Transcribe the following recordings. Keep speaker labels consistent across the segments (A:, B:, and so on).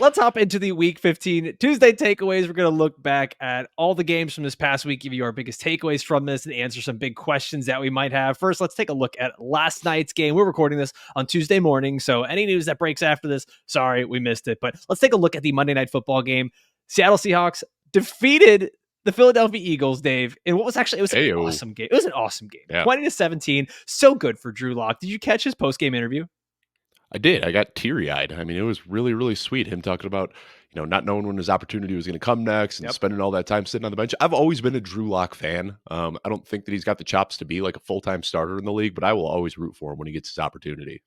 A: let's hop into the Week 15 Tuesday takeaways. We're going to look back at all the games from this past week, give you our biggest takeaways from this, and answer some big questions that we might have. First, let's take a look at last night's game. We're recording this on Tuesday morning, so any news that breaks after this, sorry, we missed it. But let's take a look at the Monday Night Football game. Seattle Seahawks defeated the Philadelphia Eagles, Dave, in what was actually, it was an awesome game. It was an awesome game. Yeah. 20-17. So good for Drew Lock. Did you catch his post-game interview?
B: I did. I got teary-eyed. I mean, it was really, really sweet. Him talking about, not knowing when his opportunity was going to come next and spending all that time sitting on the bench. I've always been a Drew Lock fan. I don't think that he's got the chops to be like a full-time starter in the league, but I will always root for him when he gets his opportunity.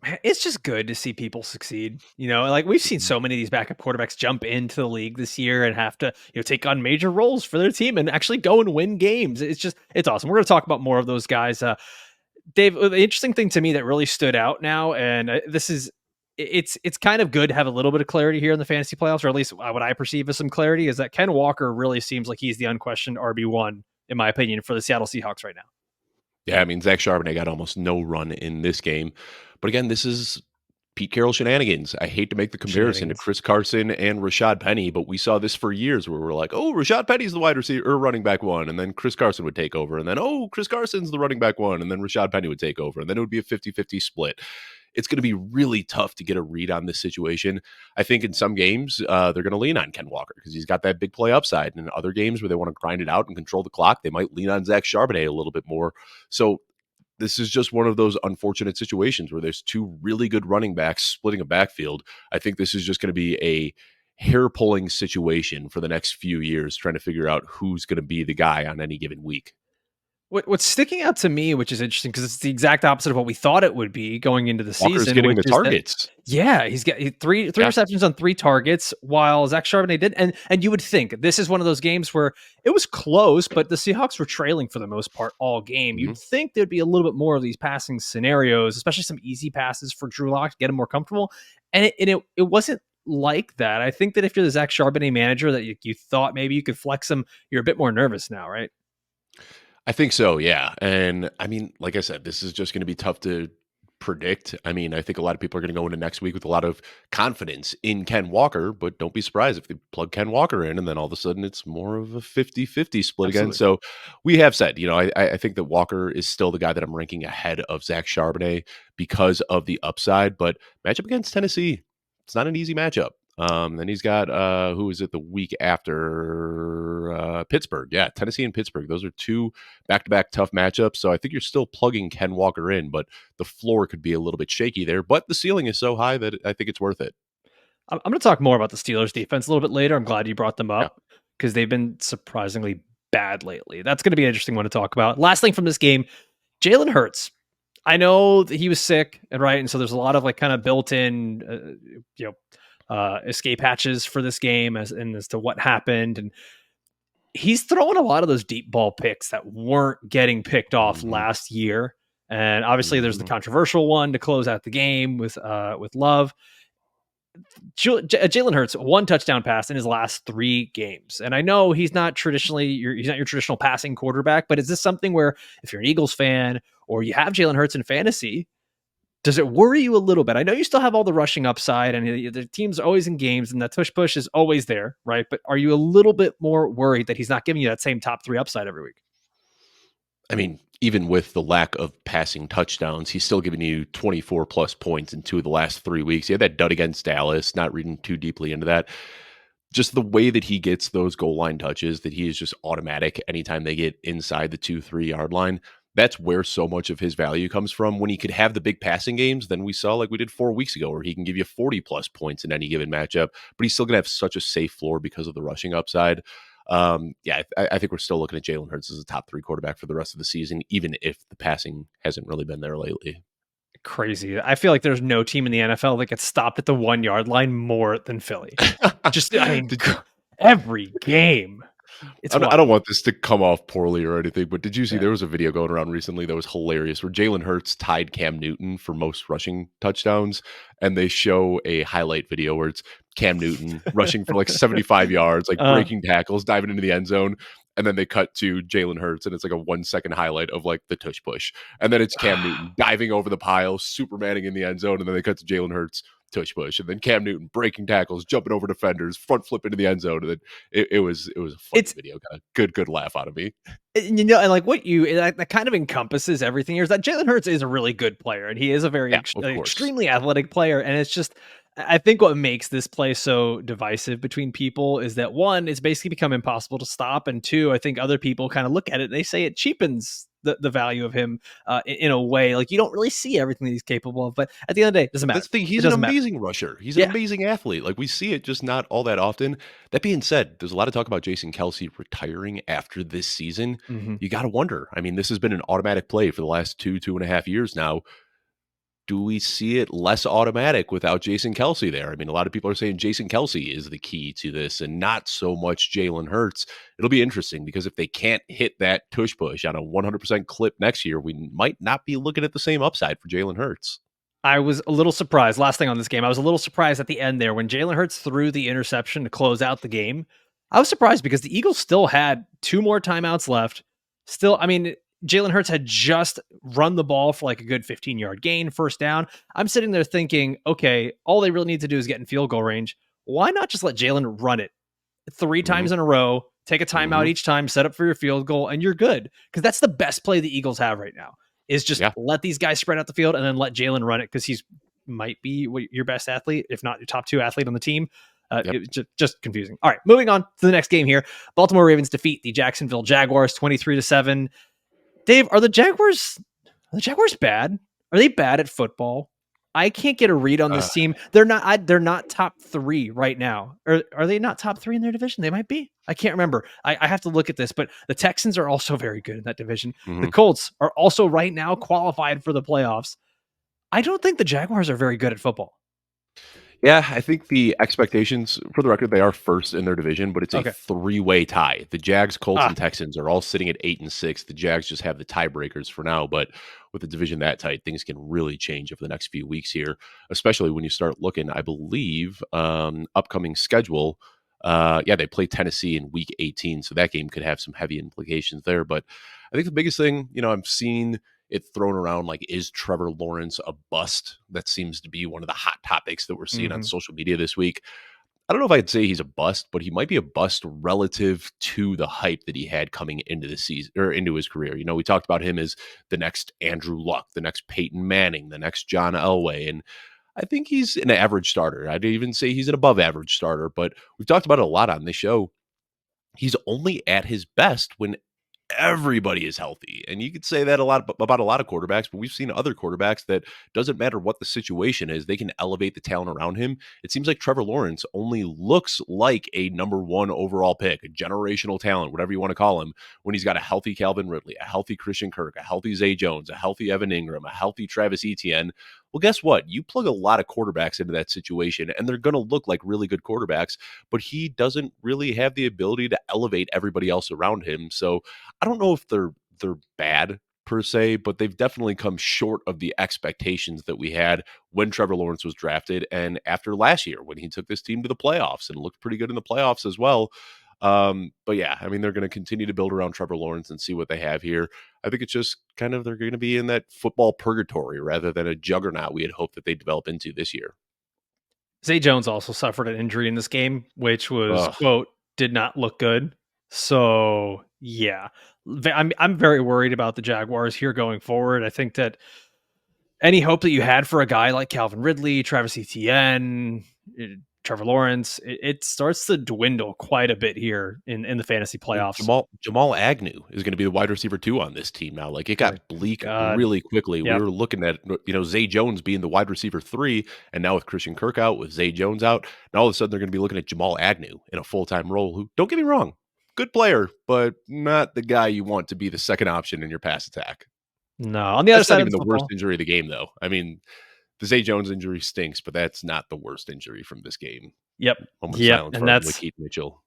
A: Man, it's just good to see people succeed. Like we've seen so many of these backup quarterbacks jump into the league this year and have to, take on major roles for their team and actually go and win games. It's awesome. We're going to talk about more of those guys. Dave, the interesting thing to me that really stood out now, and it's kind of good to have a little bit of clarity here in the fantasy playoffs, or at least what I perceive as some clarity, is that Ken Walker really seems like he's the unquestioned RB1, in my opinion, for the Seattle Seahawks right now.
B: Yeah, I mean, Zach Charbonnet got almost no run in this game. But again, this is Pete Carroll shenanigans. I hate to make the comparison to Chris Carson and Rachaad Penny, but we saw this for years where we're like, oh, Rachaad Penny's the wide receiver or running back one, and then Chris Carson would take over. And then, oh, Chris Carson's the running back one, and then Rachaad Penny would take over. And then it would be a 50-50 split. It's going to be really tough to get a read on this situation. I think in some games, they're going to lean on Ken Walker because he's got that big play upside. And in other games where they want to grind it out and control the clock, they might lean on Zach Charbonnet a little bit more. So this is just one of those unfortunate situations where there's two really good running backs splitting a backfield. I think this is just going to be a hair-pulling situation for the next few years, trying to figure out who's going to be the guy on any given week.
A: What's sticking out to me, which is interesting because it's the exact opposite of what we thought it would be going into the
B: Walker's
A: season.
B: Getting the targets.
A: He's got three receptions on 3 targets, while Zach Charbonnet did. And you would think this is one of those games where it was close, but the Seahawks were trailing for the most part all game. Mm-hmm. You'd think there'd be a little bit more of these passing scenarios, especially some easy passes for Drew Lock to get him more comfortable. And it wasn't like that. I think that if you're the Zach Charbonnet manager that you thought maybe you could flex him, you're a bit more nervous now, right?
B: I think so, yeah. And I mean, like I said, this is just going to be tough to predict. I mean, I think a lot of people are going to go into next week with a lot of confidence in Ken Walker, but don't be surprised if they plug Ken Walker in and then all of a sudden it's more of a 50-50 split again. So we have said, I think that Walker is still the guy that I'm ranking ahead of Zach Charbonnet because of the upside, but matchup against Tennessee, it's not an easy matchup. Then he's got, who is it the week after? Pittsburgh. Yeah, Tennessee and Pittsburgh. Those are 2 back-to-back tough matchups. So I think you're still plugging Ken Walker in, but the floor could be a little bit shaky there. But the ceiling is so high that I think it's worth it.
A: I'm going to talk more about the Steelers defense a little bit later. I'm glad you brought them up because they've been surprisingly bad lately. That's going to be an interesting one to talk about. Last thing from this game, Jalen Hurts. I know that he was sick, right? And so there's a lot of kind of built-in, escape hatches for this game as to what happened. And he's throwing a lot of those deep ball picks that weren't getting picked off last year. And obviously there's the controversial one to close out the game with Love. Jalen Hurts, 1 touchdown pass in his last 3 games. And I know he's not your traditional passing quarterback, but is this something where if you're an Eagles fan or you have Jalen Hurts in fantasy, does it worry you a little bit? I know you still have all the rushing upside and the team's always in games and that push is always there, right? But are you a little bit more worried that he's not giving you that same top 3 upside every week?
B: I mean, even with the lack of passing touchdowns, he's still giving you 24 plus points in 2 of the last 3 weeks. He had that dud against Dallas, not reading too deeply into that. Just the way that he gets those goal line touches, that he is just automatic anytime they get inside the 2-3 yard line. That's where so much of his value comes from. When he could have the big passing games, then we saw like we did 4 weeks ago, where he can give you 40 plus points in any given matchup, but he's still going to have such a safe floor because of the rushing upside. I think we're still looking at Jalen Hurts as a top 3 quarterback for the rest of the season, even if the passing hasn't really been there lately.
A: Crazy. I feel like there's no team in the NFL that gets stopped at the 1 yard line more than Philly. Every game.
B: I don't want this to come off poorly or anything, but did you see there was a video going around recently that was hilarious where Jalen Hurts tied Cam Newton for most rushing touchdowns, and they show a highlight video where it's Cam Newton rushing for like 75 yards, like breaking tackles, diving into the end zone, and then they cut to Jalen Hurts, and it's like a 1 second highlight of like the tush push, and then it's Cam Newton diving over the pile, Supermaning in the end zone, and then they cut to Jalen Hurts tush push, and then Cam Newton breaking tackles, jumping over defenders, front flip into the end zone, and then it was a funny video. Got a good laugh out of me.
A: And like what that kind of encompasses everything here is that Jalen Hurts is a really good player, and he is a very extremely athletic player. And it's just, I think what makes this play so divisive between people is that one, it's basically become impossible to stop, and two, I think other people kind of look at it and they say it cheapens the value of him in a way. Like, you don't really see everything that he's capable of, but at the end of the day, it doesn't matter.
B: That's the thing. He's an amazing rusher. He's an amazing athlete. Like, we see it just not all that often. That being said, there's a lot of talk about Jason Kelce retiring after this season. You got to wonder. I mean, this has been an automatic play for the last 2.5 years now. Do we see it less automatic without Jason Kelce there? I mean, a lot of people are saying Jason Kelce is the key to this and not so much Jalen Hurts. It'll be interesting because if they can't hit that tush push on a 100% clip next year, we might not be looking at the same upside for Jalen Hurts.
A: I was a little surprised. Last thing on this game, I was a little surprised at the end there when Jalen Hurts threw the interception to close out the game. I was surprised because the Eagles still had 2 more timeouts left. Still, I mean, Jalen Hurts had just run the ball for like a good 15-yard gain, first down. I'm sitting there thinking, okay, all they really need to do is get in field goal range. Why not just let Jalen run it 3 times in a row, take a timeout each time, set up for your field goal, and you're good? Because that's the best play the Eagles have right now, is just let these guys spread out the field and then let Jalen run it, because he's might be your best athlete, if not your top 2 athlete on the team. Just confusing. All right, moving on to the next game here. Baltimore Ravens defeat the Jacksonville Jaguars 23-7. Dave, are the Jaguars bad? Are they bad at football? I can't get a read on this team. They're not top 3 right now. Are they not top 3 in their division? They might be. I can't remember. I have to look at this, but the Texans are also very good in that division. The Colts are also right now qualified for the playoffs. I don't think the Jaguars are very good at football.
B: Yeah, I think the expectations, for the record, they are first in their division, but it's a 3-way tie. The Jags, Colts, and Texans are all sitting at 8 and 6. The Jags just have the tiebreakers for now, but with the division that tight, things can really change over the next few weeks here, especially when you start looking, I believe, upcoming schedule. They play Tennessee in week 18, so that game could have some heavy implications there. But I think the biggest thing, I'm seeing it thrown around, like, is Trevor Lawrence a bust? That seems to be one of the hot topics that we're seeing on social media this week. I don't know if I'd say he's a bust, but he might be a bust relative to the hype that he had coming into the season or into his career. We talked about him as the next Andrew Luck, the next Peyton Manning, the next John Elway. And I think he's an average starter. I'd even say he's an above average starter, but we've talked about it a lot on this show. He's only at his best when everybody is healthy. And you could say that about a lot of quarterbacks, but we've seen other quarterbacks that doesn't matter what the situation is, they can elevate the talent around him. It seems like Trevor Lawrence only looks like a number 1 overall pick, a generational talent, whatever you want to call him, when he's got a healthy Calvin Ridley, a healthy Christian Kirk, a healthy Zay Jones, a healthy Evan Ingram, a healthy Travis Etienne. Well, guess what? You plug a lot of quarterbacks into that situation, and they're going to look like really good quarterbacks, but he doesn't really have the ability to elevate everybody else around him. So I don't know if they're bad per se, but they've definitely come short of the expectations that we had when Trevor Lawrence was drafted and after last year when he took this team to the playoffs and looked pretty good in the playoffs as well. But yeah, I mean, they're going to continue to build around Trevor Lawrence and see what they have here. I think it's just kind of, they're going to be in that football purgatory rather than a juggernaut we had hoped that they'd develop into this year.
A: Zay Jones also suffered an injury in this game, which was, quote, did not look good. So yeah, I'm very worried about the Jaguars here going forward. I think that any hope that you had for a guy like Calvin Ridley, Travis Etienne, Trevor Lawrence, it starts to dwindle quite a bit here in the fantasy playoffs.
B: Jamal Agnew is going to be the wide receiver 2 on this team now. Like, it got bleak really quickly. Yep. We were looking at, Zay Jones being the wide receiver 3, and now with Christian Kirk out, with Zay Jones out, now all of a sudden they're going to be looking at Jamal Agnew in a full-time role, who, don't get me wrong, good player, but not the guy you want to be the second option in your pass attack.
A: No, on the other side,
B: not even the worst injury of the game, though. I mean, the Zay Jones injury stinks, but that's not the worst injury from this game.
A: Yep.
B: Moment of silence for Lakeith Mitchell.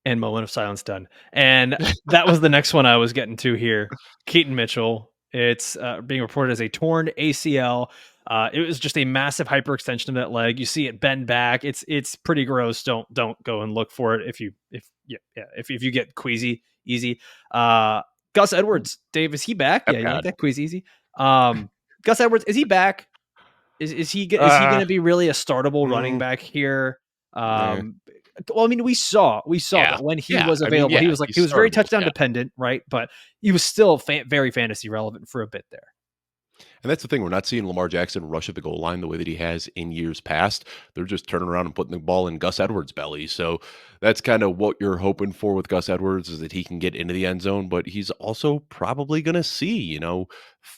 A: And moment of silence done. And that was the next one I was getting to here. Keaton Mitchell. It's being reported as a torn ACL. It was just a massive hyperextension of that leg. You see it bend back. It's pretty gross. Don't go and look for it if you get queasy easy. Gus Edwards, Dave, is he back? Yeah, you like that queasy easy. Gus Edwards, is he back? Is he going to be really a startable running back here?
B: Yeah.
A: Well, I mean, we saw
B: Yeah.
A: that when he
B: Yeah.
A: was
B: I mean,
A: available,
B: yeah,
A: he
B: he's
A: was very
B: startable.
A: touchdown
B: Yeah.
A: dependent, right? But he was still very fantasy relevant for a bit there.
B: And that's the thing. We're not seeing Lamar Jackson rush at the goal line the way that he has in years past. They're just turning around and putting the ball in Gus Edwards' belly. So that's kind of what you're hoping for with Gus Edwards, is that he can get into the end zone, but he's also probably going to see,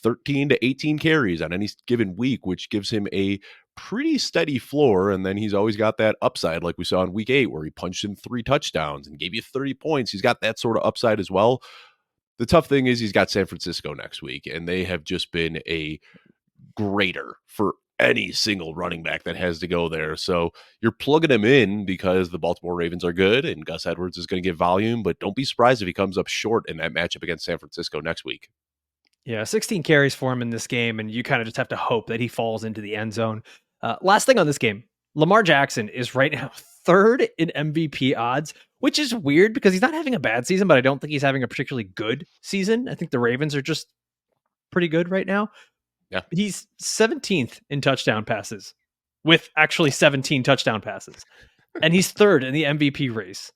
B: 13 to 18 carries on any given week, which gives him a pretty steady floor. And then he's always got that upside, like we saw in week 8, where he punched in 3 touchdowns and gave you 30 points. He's got that sort of upside as well. The tough thing is he's got San Francisco next week, and they have just been a grater for any single running back that has to go there. So you're plugging him in because the Baltimore Ravens are good and Gus Edwards is going to get volume, but don't be surprised if he comes up short in that matchup against San Francisco next week.
A: Yeah, 16 carries for him in this game, and you kind of just have to hope that he falls into the end zone. Last thing on this game, Lamar Jackson is right now third in MVP odds, which is weird because he's not having a bad season, but I don't think he's having a particularly good season. I think the Ravens are just pretty good right now.
B: Yeah.
A: He's 17th in touchdown passes with actually 17 touchdown passes, and he's third in the MVP race.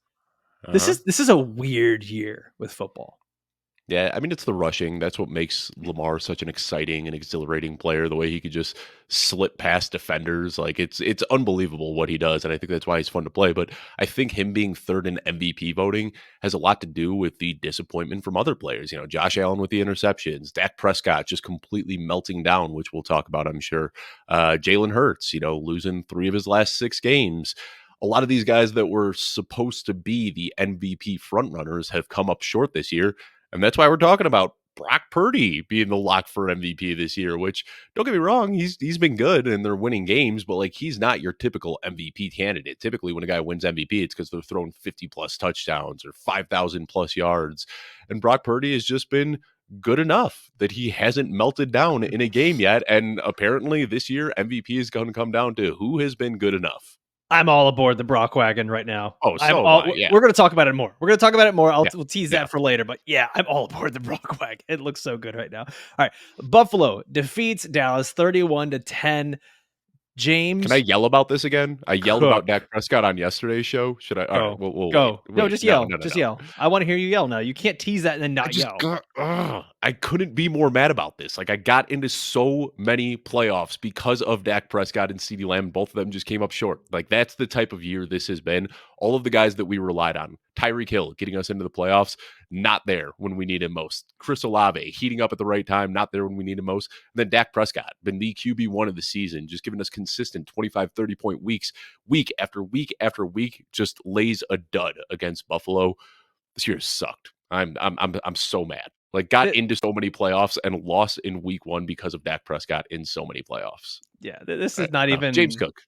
A: This is a weird year with football.
B: Yeah, I mean, it's the rushing. That's what makes Lamar such an exciting and exhilarating player. The way he could just slip past defenders, like it's unbelievable what he does, and I think that's why he's fun to play. But I think him being third in MVP voting has a lot to do with the disappointment from other players. Josh Allen with the interceptions, Dak Prescott just completely melting down, which we'll talk about, I'm sure. Jalen Hurts, losing 3 of his last 6 games. A lot of these guys that were supposed to be the MVP frontrunners have come up short this year. And that's why we're talking about Brock Purdy being the lock for MVP this year, which, don't get me wrong, he's been good and they're winning games, but like he's not your typical MVP candidate. Typically when a guy wins MVP, it's because they're throwing 50 plus touchdowns or 5,000 plus yards. And Brock Purdy has just been good enough that he hasn't melted down in a game yet. And apparently this year MVP is going to come down to who has been good enough.
A: I'm all aboard the Brock wagon right now.
B: Oh, so am I, yeah.
A: We're going to talk about it more. We'll tease
B: Yeah.
A: that for later. But yeah, I'm all aboard the Brock wagon. It looks so good right now. All right, Buffalo defeats Dallas 31-10. James,
B: can I yell about this again? I yelled about Dak Prescott on yesterday's show. Should I? All right, we'll
A: go.
B: Wait.
A: No, just yell. Just yell. I want to hear you yell now. You can't tease that and then not yell.
B: I couldn't be more mad about this. Like, I got into so many playoffs because of Dak Prescott and CeeDee Lamb. Both of them just came up short. Like, that's the type of year this has been. All of the guys that we relied on, Tyreek Hill getting us into the playoffs, not there when we need him most. Chris Olave heating up at the right time, not there when we need him most. And then Dak Prescott, been the QB1 of the season, just giving us consistent 25, 30-point weeks, week after week after week, just lays a dud against Buffalo. This year has sucked. I'm so mad. Like, got into so many playoffs and lost in week 1 because of Dak Prescott in so many playoffs.
A: Yeah, this is not even
B: James Cook.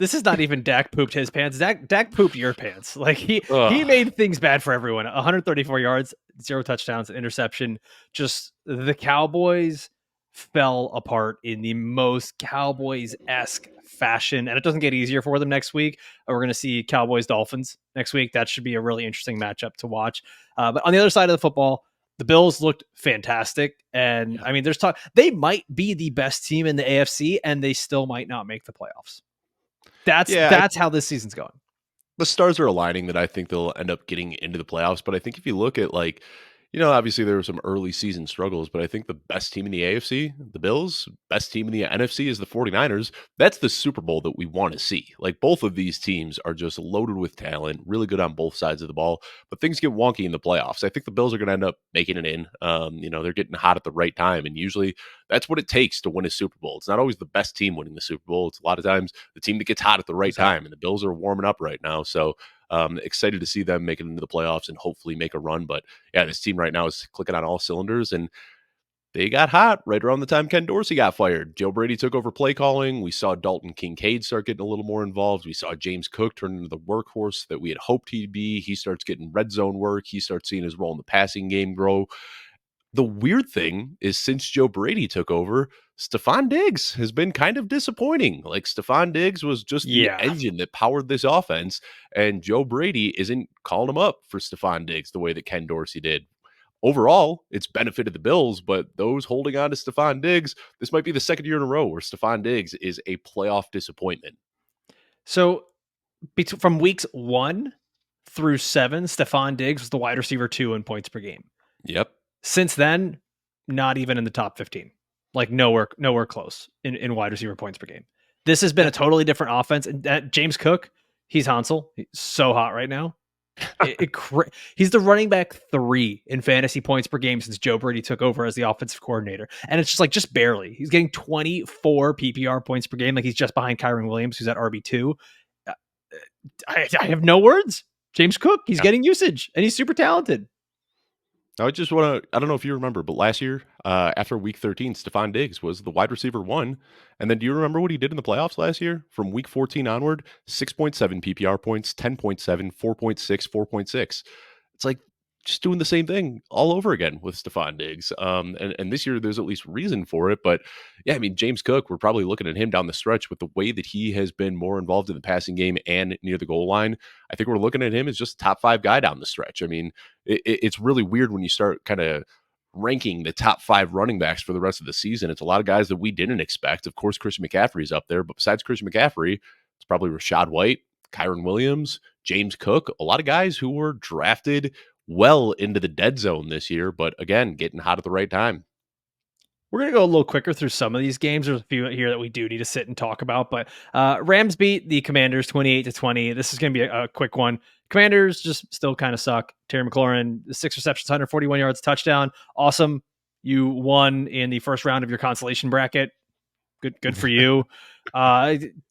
A: This is not even Dak pooped his pants. Dak pooped your pants. Like he made things bad for everyone. 134 yards, 0 touchdowns, an interception. Just the Cowboys fell apart in the most Cowboys-esque fashion, and it doesn't get easier for them next week. We're going to see Cowboys-Dolphins next week. That should be a really interesting matchup to watch. But on the other side of the football, the Bills looked fantastic. And I mean, there's talk they might be the best team in the AFC, and they still might not make the playoffs. That's how this season's going.
B: The stars are aligning that I think they'll end up getting into the playoffs. But I think if you look at, like, obviously there were some early season struggles, but I think the best team in the AFC, the Bills, best team in the NFC is the 49ers. That's the Super Bowl that we want to see. Like, both of these teams are just loaded with talent, really good on both sides of the ball, but things get wonky in the playoffs. I think the Bills are going to end up making it in. They're getting hot at the right time, and usually that's what it takes to win a Super Bowl. It's not always the best team winning the Super Bowl. It's a lot of times the team that gets hot at the right time, and the Bills are warming up right now. So excited to see them make it into the playoffs and hopefully make a run. But yeah, this team right now is clicking on all cylinders, and they got hot right around the time Ken Dorsey got fired. Joe Brady took over play calling. We saw Dalton Kincaid start getting a little more involved. We saw James Cook turn into the workhorse that we had hoped he'd be. He starts getting red zone work. He starts seeing his role in the passing game grow. The weird thing is, since Joe Brady took over, Stefon Diggs has been kind of disappointing. Like, Stefon Diggs was just the engine that powered this offense, and Joe Brady isn't calling him up for Stefon Diggs the way that Ken Dorsey did. overall, it's benefited the Bills, but those holding on to Stefon Diggs, this might be the second year in a row where Stefon Diggs is a playoff disappointment.
A: So from weeks 1 through 7, Stefon Diggs was the wide receiver 2 in points per game.
B: Yep.
A: Since then, not even in the top 15. Like nowhere close in wide receiver points per game. This has been a totally different offense. And James Cook, he's Hansel. He's so hot right now. He's the running back 3 in fantasy points per game since Joe Brady took over as the offensive coordinator. And it's just barely. He's getting 24 PPR points per game. Like he's just behind Kyren Williams, who's at RB2. I have no words. James Cook, he's getting usage and he's super talented.
B: I just want to, I don't know if you remember, but last year, after week 13, Stefon Diggs was the wide receiver 1. And then do you remember what he did in the playoffs last year? From week 14 onward, 6.7 PPR points, 10.7, 4.6, 4.6. It's like just doing the same thing all over again with Stefon Diggs. And this year there's at least reason for it. But yeah, I mean, James Cook, we're probably looking at him down the stretch with the way that he has been more involved in the passing game and near the goal line. I think we're looking at him as just a top 5 guy down the stretch. I mean, it's really weird when you start kind of ranking the top 5 running backs for the rest of the season. It's a lot of guys that we didn't expect. Of course, Christian McCaffrey's up there, but besides Christian McCaffrey, it's probably Rachaad White, Kyren Williams, James Cook, a lot of guys who were drafted well into the dead zone this year, but again, getting hot at the right time.
A: We're going to go a little quicker through some of these games. There's a few here that we do need to sit and talk about, but Rams beat the Commanders 28-20. This is going to be a quick one. Commanders just still kind of suck. Terry McLaurin, 6 receptions, 141 yards, touchdown. Awesome. You won in the first round of your consolation bracket. Good for you.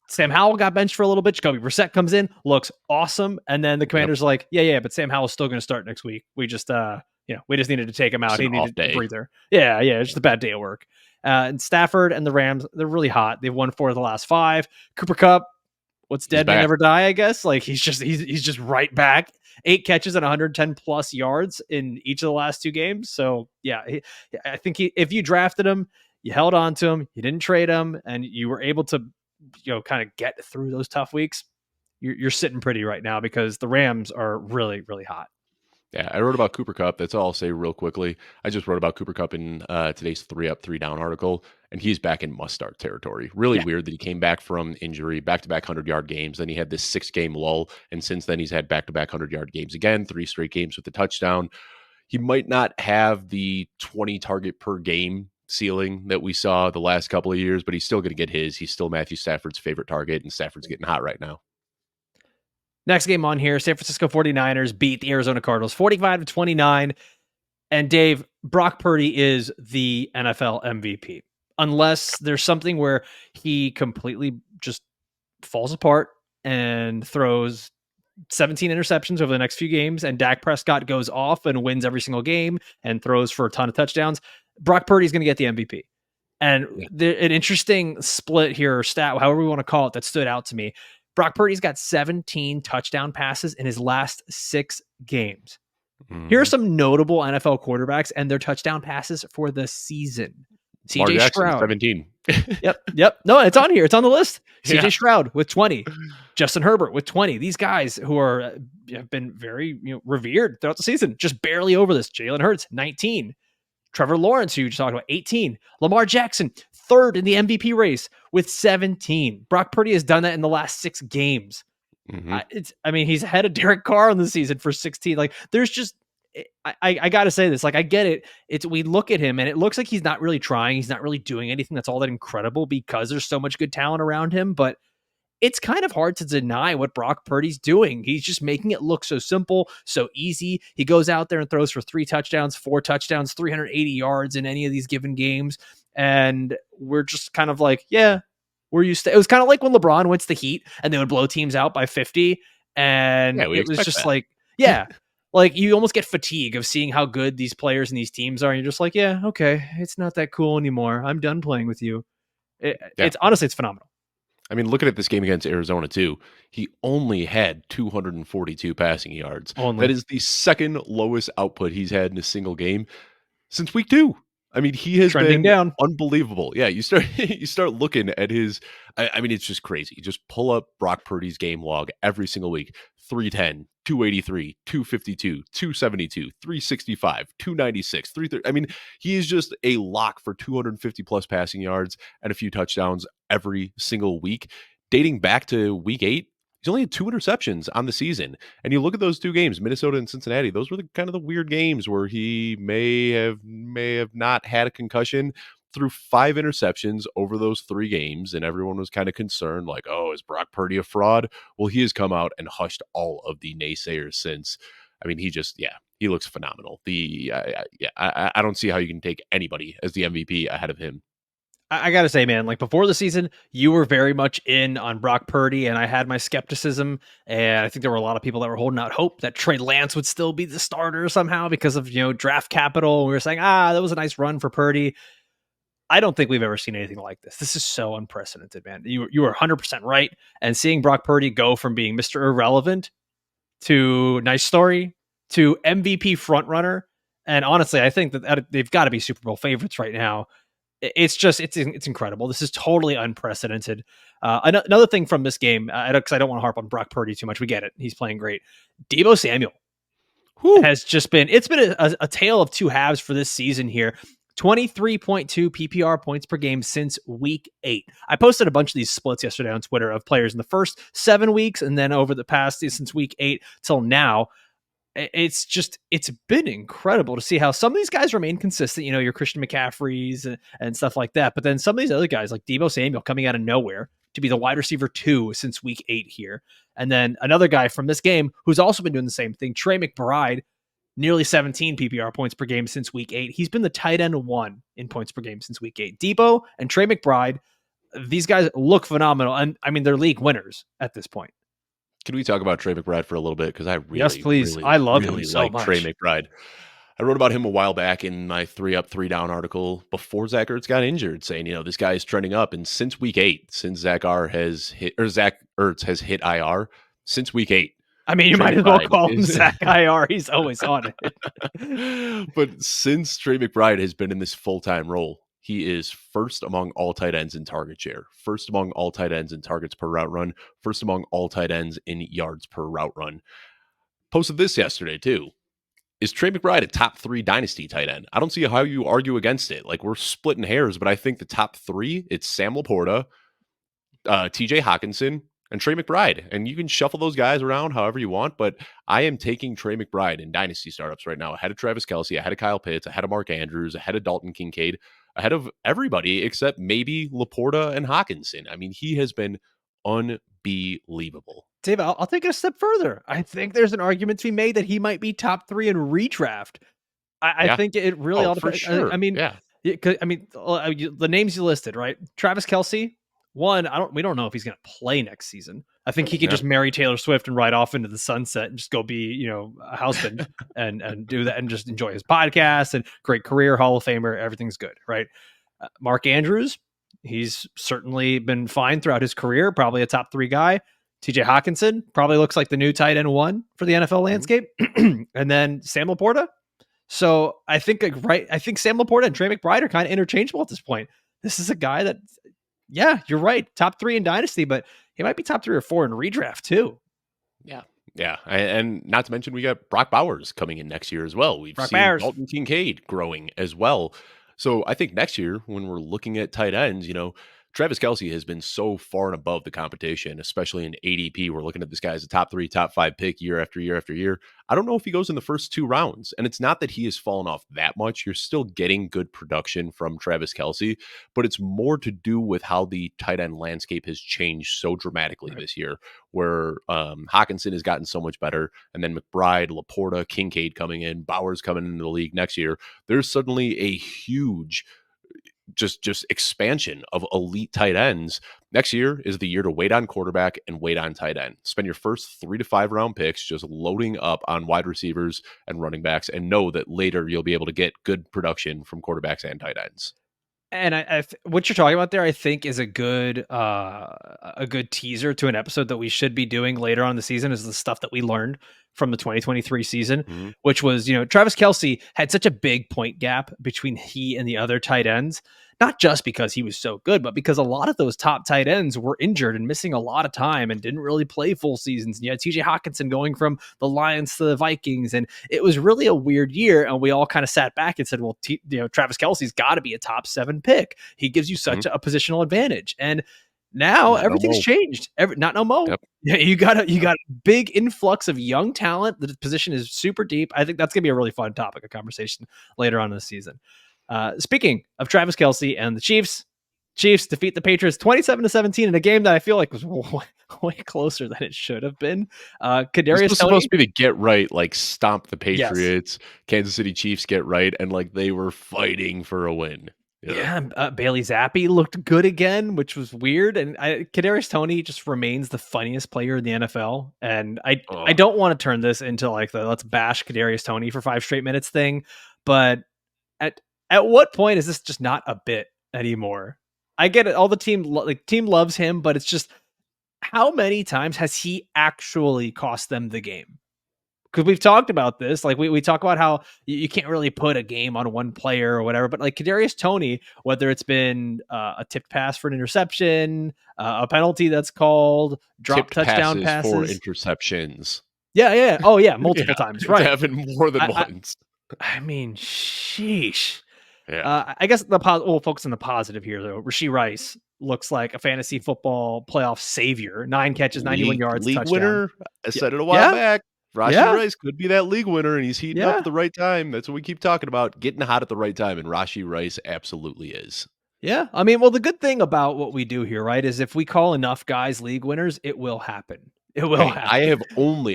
A: Sam Howell got benched for a little bit. Jacoby Brissett comes in, looks awesome. And then the Commanders are like, yeah, but Sam Howell's still going to start next week. We just needed to take him out. He needed a breather. Yeah, it's just a bad day at work. And Stafford and the Rams, they're really hot. They've won 4 of the last 5. Cooper Kupp, what's dead may never die, I guess. Like he's just right back. 8 catches and 110 plus yards in each of the last 2 games. So yeah, I think if you drafted him, you held on to him, you didn't trade him, and you were able to, kind of get through those tough weeks. You're sitting pretty right now because the Rams are really, really hot.
B: Yeah, I wrote about Cooper Kupp. That's all I'll say real quickly. I just wrote about Cooper Kupp in today's 3 Up, 3 Down article, and he's back in must-start territory. Really weird that he came back from injury, back-to-back 100-yard games. Then he had this 6-game lull, and since then he's had back-to-back 100-yard games again, 3 straight games with a touchdown. He might not have the 20 target per game ceiling that we saw the last couple of years, but he's still going to get his. He's still Matthew Stafford's favorite target, and Stafford's getting hot right now.
A: Next game on here, San Francisco 49ers beat the Arizona Cardinals 45-29. And Dave, Brock Purdy is the NFL MVP. Unless there's something where he completely just falls apart and throws 17 interceptions over the next few games, and Dak Prescott goes off and wins every single game and throws for a ton of touchdowns, Brock Purdy is going to get the MVP. And an interesting split here, or stat, however we want to call it, that stood out to me. Brock Purdy's got 17 touchdown passes in his last 6 games. Mm-hmm. Here are some notable NFL quarterbacks and their touchdown passes for the season. CJ Stroud,
B: 17.
A: Yep. No, it's on here. It's on the list. CJ Stroud with 20. Justin Herbert with 20. These guys who have been very revered throughout the season, just barely over this. Jalen Hurts, 19. Trevor Lawrence, who you just talked about, 18. Lamar Jackson, 3rd in the MVP race with 17. Brock Purdy has done that in the last 6 games. Mm-hmm. He's ahead of Derek Carr in the season for 16. Like, there's just, I got to say this. Like, I get it. We look at him and it looks like he's not really trying. He's not really doing anything that's all that incredible because there's so much good talent around him. But it's kind of hard to deny what Brock Purdy's doing. He's just making it look so simple, so easy. He goes out there and throws for 3 touchdowns, 4 touchdowns, 380 yards in any of these given games. And we're just kind of like, we're used to it. Was kind of like when LeBron went to the Heat and they would blow teams out by 50. And it was just like, like you almost get fatigue of seeing how good these players and these teams are. And you're just like, okay, it's not that cool anymore. I'm done playing with you. It's honestly, it's phenomenal.
B: I mean, looking at this game against Arizona, too, he only had 242 passing yards. That is the second lowest output he's had in a single game since week 2. I mean, he has
A: Trending
B: been
A: down.
B: unbelievable. Yeah, you start you start looking at his I mean, it's just crazy. Just pull up Brock Purdy's game log every single week. 310, 283, 252, 272, 365, 296, 330. I mean, he is just a lock for 250 plus passing yards and a few touchdowns every single week. Dating back to week 8, he's only had 2 interceptions on the season. And you look at those 2 games, Minnesota and Cincinnati, those were the kind of the weird games where he may have not had a concussion, threw 5 interceptions over those 3 games, and everyone was kind of concerned, like, oh, is Brock Purdy a fraud? Well, he has come out and hushed all of the naysayers since. I mean, he looks phenomenal. I don't see how you can take anybody as the MVP ahead of him.
A: I gotta say, man, like before the season, you were very much in on Brock Purdy, and I had my skepticism. And I think there were a lot of people that were holding out hope that Trey Lance would still be the starter somehow because of draft capital. We were saying, that was a nice run for Purdy. I don't think we've ever seen anything like this. This is so unprecedented, man. You were 100% right. And seeing Brock Purdy go from being Mr. Irrelevant to nice story to MVP frontrunner, and honestly, I think that they've got to be Super Bowl favorites right now. It's incredible. This is totally unprecedented. Another thing from this game, because I don't want to harp on Brock Purdy too much. We get it; he's playing great. Deebo Samuel has just been. It's been a tale of 2 halves for this season here. 23.2 PPR points per game since week 8. I posted a bunch of these splits yesterday on Twitter of players in the first 7 weeks, and then over the past since week 8 till now. It's been incredible to see how some of these guys remain consistent, your Christian McCaffreys and stuff like that. But then some of these other guys like Deebo Samuel coming out of nowhere to be the wide receiver 2 since week 8 here. And then another guy from this game who's also been doing the same thing, Trey McBride, nearly 17 PPR points per game since week 8. He's been the tight end 1 in points per game since week 8. Deebo and Trey McBride, these guys look phenomenal. And I mean, they're league winners at this point.
B: Can we talk about Trey McBride for a little bit? Because I
A: yes, please. I love him so much.
B: Trey McBride. I wrote about him a while back in my 3 up, 3 down article before Zach Ertz got injured, saying, this guy is trending up. And since week 8, since Zach Ertz has hit IR, since week 8.
A: I mean, you might as well call him Zach IR. He's always on it.
B: But since Trey McBride has been in this full-time role, he is first among all tight ends in target share, first among all tight ends in targets per route run, first among all tight ends in yards per route run. Posted this yesterday, too. Is Trey McBride a top 3 dynasty tight end? I don't see how you argue against it. Like, we're splitting hairs, but I think the top 3, it's Sam LaPorta, TJ Hawkinson, and Trey McBride. And you can shuffle those guys around however you want, but I am taking Trey McBride in dynasty startups right now ahead of Travis Kelce, ahead of Kyle Pitts, ahead of Mark Andrews, ahead of Dalton Kincaid, ahead of everybody except maybe LaPorta and Hawkinson. I mean, he has been unbelievable.
A: Dave, I'll take it a step further. I think there's an argument to be made that he might be top 3 in redraft. I think it really all depends.
B: Sure.
A: I mean, the names you listed, right? Travis Kelce, we don't know if he's going to play next season. I think he could just marry Taylor Swift and ride off into the sunset and just go be, a husband and do that and just enjoy his podcast and great career, Hall of Famer. Everything's good, right? Mark Andrews, he's certainly been fine throughout his career, probably a top 3 guy. TJ Hawkinson probably looks like the new tight end 1 for the NFL landscape. And then Sam LaPorta. So I think Sam LaPorta and Trey McBride are kind of interchangeable at this point. This is a guy that, yeah, you're right. Top 3 in dynasty, but he might be top 3 or 4 in redraft too.
B: Yeah. Yeah. And not to mention we got Brock Bowers coming in next year as well. We've seen Dalton Kincaid growing as well. So I think next year when we're looking at tight ends, Travis Kelce has been so far and above the competition, especially in ADP. We're looking at this guy as a top 3, top 5 pick year after year after year. I don't know if he goes in the first 2 rounds. And it's not that he has fallen off that much. You're still getting good production from Travis Kelce, but it's more to do with how the tight end landscape has changed so dramatically this year, where Hawkinson has gotten so much better. And then McBride, LaPorta, Kincaid coming in, Bowers coming into the league next year. There's suddenly a huge just expansion of elite tight ends. Next year is the year to wait on quarterback and wait on tight end. Spend your first 3 to 5 round picks just loading up on wide receivers and running backs, and know that later you'll be able to get good production from quarterbacks and tight ends.
A: And what you're talking about there, I think, is a good teaser to an episode that we should be doing later on in the season. Is the stuff that we learned from the 2023 season,
B: Mm-hmm.
A: which was, Travis Kelce had such a big point gap between he and the other tight ends, not just because he was so good, but because a lot of those top tight ends were injured and missing a lot of time and didn't really play full seasons. And you had TJ Hawkinson going from the Lions to the Vikings, and it was really a weird year. And we all kind of sat back and said, well, Travis Kelce's got to be a top 7 pick. He gives you such a positional advantage. And now
B: Not no
A: everything's
B: mo.
A: changed. Not no mo.
B: Yep.
A: Yeah, you got a big influx of young talent. The position is super deep. I think that's gonna be a really fun topic of conversation later on in the season. Speaking of Travis Kelce and the Chiefs defeat the Patriots 27-17 in a game that I feel like was way closer than it should have been.
B: This was supposed to be the get right, like stomp the Patriots,
A: yes.
B: Kansas City Chiefs get right, and like they were fighting for a win.
A: Yeah, Bailey Zappi looked good again, which was weird. And Kadarius Toney just remains the funniest player in the NFL. And I don't want to turn this into like the let's bash Kadarius Toney for 5 straight minutes thing, but at what point is this just not a bit anymore? I get it. All the team loves him, but it's just how many times has he actually cost them the game? Because we've talked about this, like we talk about how you can't really put a game on one player or whatever, but like Kadarius Toney, whether it's been a tipped pass for an interception, a penalty that's called, drop touchdown passes
B: for interceptions.
A: Yeah. Oh yeah, multiple times, right?
B: Devin more than once.
A: I mean, sheesh.
B: Yeah.
A: I guess we'll focus on the positive here though. Rashee Rice looks like a fantasy football playoff savior. 9 catches, 91 yards,
B: league
A: touchdown.
B: Winner. I said it a while back. Rashee
A: Yeah.
B: Rice could be that league winner, and he's heating up at the right time. That's what we keep talking about, getting hot at the right time, and Rashee Rice absolutely is.
A: Yeah. I mean, well, the good thing about what we do here, right, is if we call enough guys league winners, it will happen. It will happen.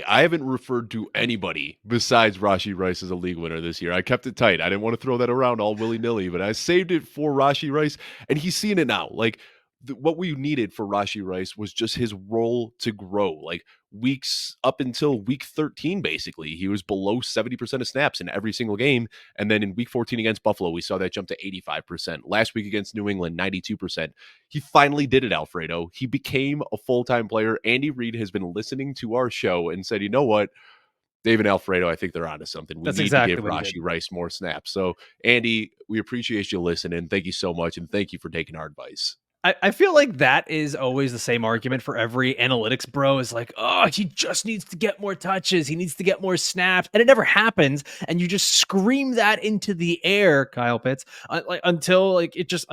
B: I haven't referred to anybody besides Rashee Rice as a league winner this year. I kept it tight. I didn't want to throw that around all willy-nilly, but I saved it for Rashee Rice, and he's seeing it now. Like, what we needed for Rashee Rice was just his role to grow. Like, weeks up until week 13, basically, he was below 70% of snaps in every single game. And then in week 14 against Buffalo, we saw that jump to 85%. Last week against New England, 92%. He finally did it, Alfredo. He became a full-time player. Andy Reid has been listening to our show and said, you know what? Dave and Alfredo, I think they're onto something. We need to give Rashee Rice more snaps. So, Andy, we appreciate you listening. Thank you so much, and thank you for taking our advice.
A: I feel like that is always the same argument for every analytics bro is like, oh, he just needs to get more touches. He needs to get more snaps. And it never happens. And you just scream that into the air, Kyle Pitts, until it just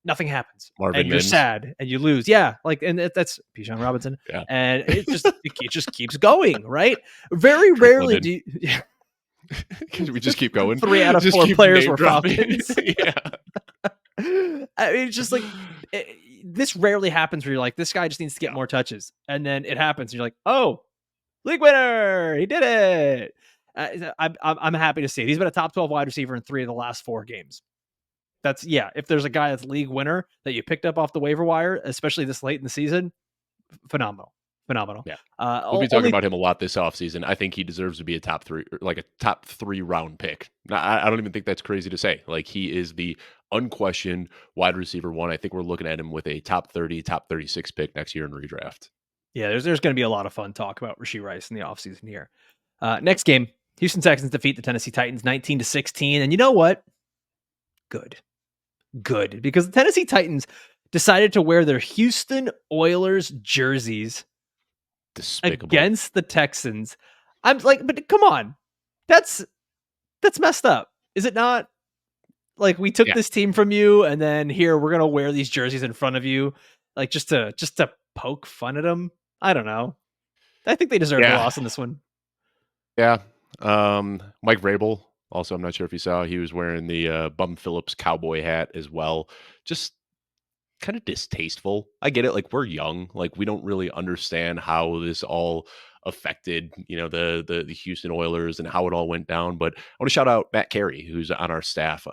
A: nothing happens.
B: Marvin
A: and you're
B: Mims.
A: Sad and you lose. Yeah. And that's Bijan Robinson.
B: Yeah.
A: And it just keeps going, right? Very rarely do you. Yeah.
B: We just keep going.
A: 3 out of 4 players were Falcons.
B: Yeah.
A: I mean, it's just like this rarely happens where you're like, this guy just needs to get more touches, and then it happens. And you're like, oh, league winner, he did it. I'm happy to see it. He's been a top 12 wide receiver in 3 of the last 4 games. If there's a guy that's league winner that you picked up off the waiver wire, especially this late in the season, phenomenal. Yeah.
B: We'll be talking about him a lot this offseason. I think he deserves to be a top 3 round pick. I don't even think that's crazy to say. Like, he is the unquestioned wide receiver 1. I think we're looking at him with a top 30, top 36 pick next year in redraft.
A: Yeah, there's going to be a lot of fun talk about Rashee Rice in the offseason here. Next game, Houston Texans defeat the Tennessee Titans 19-16. And you know what? Good. Because the Tennessee Titans decided to wear their Houston Oilers jerseys
B: Despicable.
A: Against the Texans. I'm like, but come on. That's messed up. Is it not? Like, we took this team from you, and then here we're gonna wear these jerseys in front of you, like just to poke fun at them. I don't know. I think they deserve a loss in this one.
B: Yeah. Mike Vrabel, also, I'm not sure if you saw, he was wearing the Bum Phillips cowboy hat as well. Just kind of distasteful. I get it. Like, we're young. Like, we don't really understand how this all affected, the Houston Oilers and how it all went down. But I want to shout out Matt Carey, who's on our staff.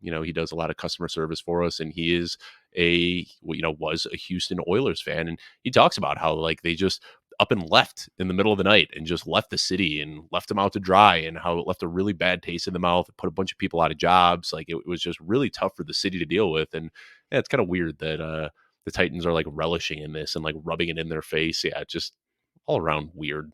B: He does a lot of customer service for us, and he is was a Houston Oilers fan. And he talks about how, like, they just up and left in the middle of the night and just left the city and left them out to dry, and how it left a really bad taste in the mouth and put a bunch of people out of jobs. Like, it was just really tough for the city to deal with. And yeah, it's kind of weird that the Titans are like relishing in this and like rubbing it in their face. Yeah, just all around weird.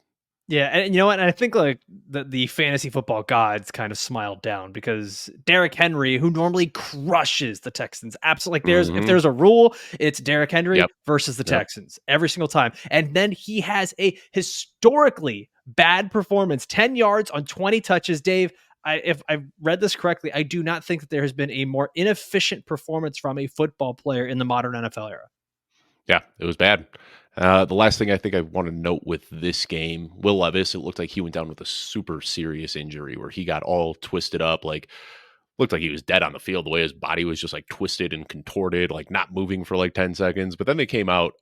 A: Yeah, and you know what? And I think like the fantasy football gods kind of smiled down because Derrick Henry, who normally crushes the Texans, absolutely like if
B: Mhm.
A: there's a rule, it's Derrick Henry
B: Yep.
A: versus the
B: Yep.
A: Texans every single time. And then he has a historically bad performance, 10 yards on 20 touches. Dave, if I've read this correctly, I do not think that there has been a more inefficient performance from a football player in the modern NFL era.
B: Yeah, it was bad. The last thing I think I want to note with this game, Will Levis, it looked like he went down with a super serious injury where he got all twisted up, like looked like he was dead on the field. The way his body was just like twisted and contorted, like not moving for like 10 seconds. But then they came out,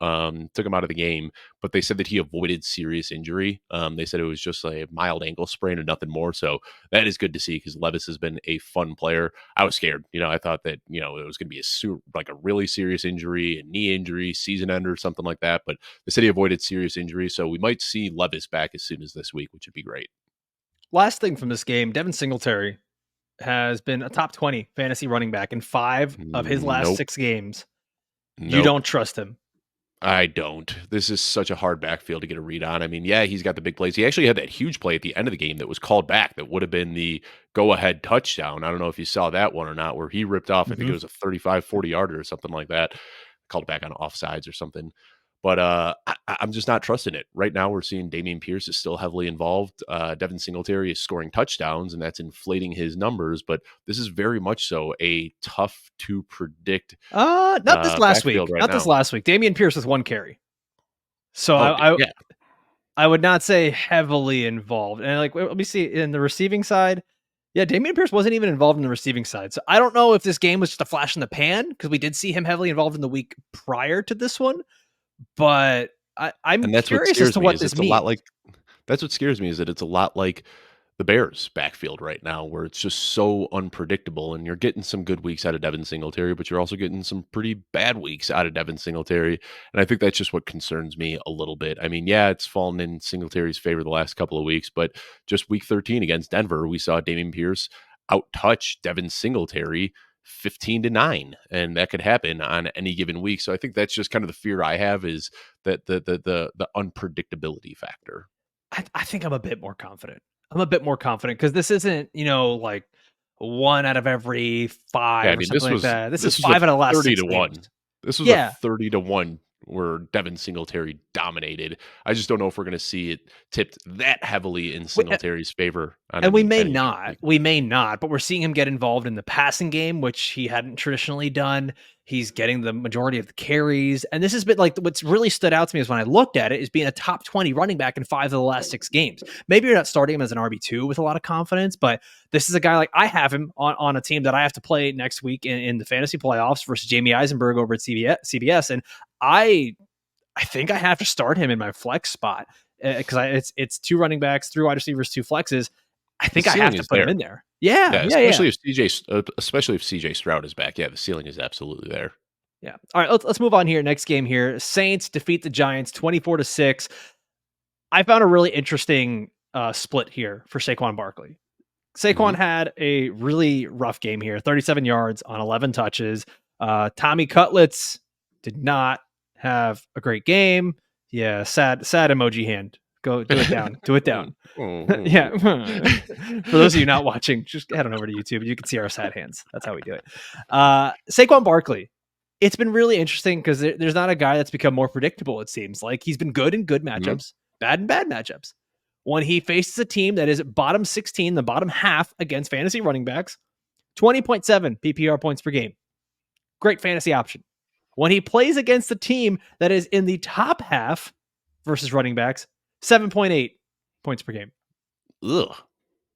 B: took him out of the game, but they said that he avoided serious injury. They said it was just a mild ankle sprain and nothing more. So that is good to see because Levis has been a fun player. I was scared. I thought that, it was going to be like a really serious injury, a knee injury, season ender, something like that. But they said he avoided serious injury. So we might see Levis back as soon as this week, which would be great.
A: Last thing from this game, Devin Singletary has been a top 20 fantasy running back in 5 of his last
B: Nope.
A: 6 games. You
B: Nope.
A: don't trust him.
B: I don't. This is such a hard backfield to get a read on. I mean, yeah, he's got the big plays. He actually had that huge play at the end of the game that was called back that would have been the go-ahead touchdown. I don't know if you saw that one or not, where he ripped off, I think it
A: Mhm.
B: was a 35, 40-yarder or something like that. Called it back on offsides or something. But I'm just not trusting it. Right now, we're seeing Dameon Pierce is still heavily involved. Devin Singletary is scoring touchdowns, and that's inflating his numbers. But this is very much so a tough to predict
A: Not this last
B: backfield
A: week.
B: right
A: Not this
B: now.
A: last week. Dameon Pierce with 1 carry. So
B: Oh,
A: I
B: yeah.
A: I would not say heavily involved. And like let me see in the receiving side. Yeah, Dameon Pierce wasn't even involved in the receiving side. So I don't know if this game was just a flash in the pan because we did see him heavily involved in the week prior to this one, but I'm
B: And that's what
A: curious as
B: scares
A: to
B: me
A: what
B: is
A: this
B: it's a lot
A: means.
B: like that's what scares me is that it's a lot like the Bears backfield right now where it's just so unpredictable and you're getting some good weeks out of Devin Singletary, but you're also getting some pretty bad weeks out of Devin Singletary. And I think that's just what concerns me a little bit. I mean, yeah, it's fallen in Singletary's favor the last couple of weeks, but just week 13 against Denver, we saw Dameon Pierce outtouch Devin Singletary 15-9, and that could happen on any given week. So I think that's just kind of the fear I have is that the unpredictability factor.
A: I think I'm a bit more confident. I'm a bit more confident because this isn't, like 1 out of every
B: Yeah, I
A: 5 or
B: mean,
A: something like that. This is
B: this was a
A: 5 out of the last
B: 30
A: 6
B: to
A: games.
B: 1. This was a
A: Yeah,
B: 30 to 1 where Devin Singletary dominated. I just don't know if we're gonna see it tipped that heavily in
A: we
B: Singletary's favor on
A: and we
B: any
A: may
B: given
A: not.
B: week.
A: We may not, but we're seeing him get involved in the passing game, which he hadn't traditionally done. He's getting the majority of the carries. And this has been like what's really stood out to me is when I looked at it is being a top 20 running back in 5 of the last 6 games. Maybe you're not starting him as an RB2 with a lot of confidence, but this is a guy like I have him on a team that I have to play next week in the fantasy playoffs versus Jamie Eisenberg over at CBS. And I think I have to start him in my flex spot because it's 2 running backs, 3 wide receivers, 2 flexes. I
B: The
A: think I have
B: ceiling
A: to
B: is
A: put him
B: there.
A: in there. Yeah,
B: Yeah,
A: yeah, yeah,
B: especially if CJ Stroud is back. Yeah, the ceiling is absolutely there.
A: yeah. All right, let's move on here. Next game here. Saints defeat the Giants 24-6. I found a really interesting split here for Saquon Barkley. Saquon
B: Mhm.
A: had a really rough game here, 37 yards on 11 touches. Tommy Cutlets did not have a great game. Yeah, sad emoji hand. Go do it down. Do it down. Yeah. For those of you not watching, just head on over to YouTube. You can see our sad hands. That's how we do it. Saquon Barkley. It's been really interesting because there's not a guy that's become more predictable, it seems like. He's been good in good
B: Mhm.
A: matchups, bad in bad matchups. When he faces a team that is bottom 16, the bottom half against fantasy running backs, 20.7 PPR points per game. Great fantasy option. When he plays against a team that is in the top half versus running backs, 7.8 points per game.
B: Ugh.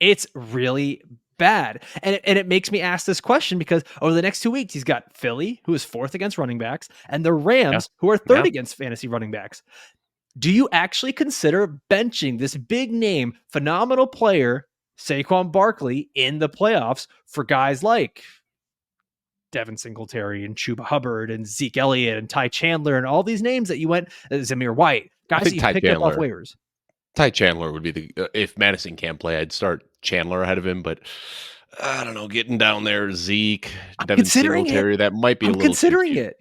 A: It's really bad. And it makes me ask this question because over the next 2 weeks, he's got Philly, who is 4th against running backs, and the
B: Yeah.
A: Rams, who are 3rd
B: Yeah.
A: against fantasy running backs. Do you actually consider benching this big name, phenomenal player, Saquon Barkley, in the playoffs for guys like Devin Singletary and Chuba Hubbard and Zeke Elliott and Ty Chandler and all these names that you went, Zamir White,
B: I
A: guys that
B: think
A: you picked up off waivers?
B: Ty Chandler would be the if Madison can't play, I'd start Chandler ahead of him, but I don't know, getting down there, Zeke,
A: I'm
B: Devin
A: considering it.
B: Singletary, that might be a
A: I'm
B: little too
A: considering
B: cute.
A: it.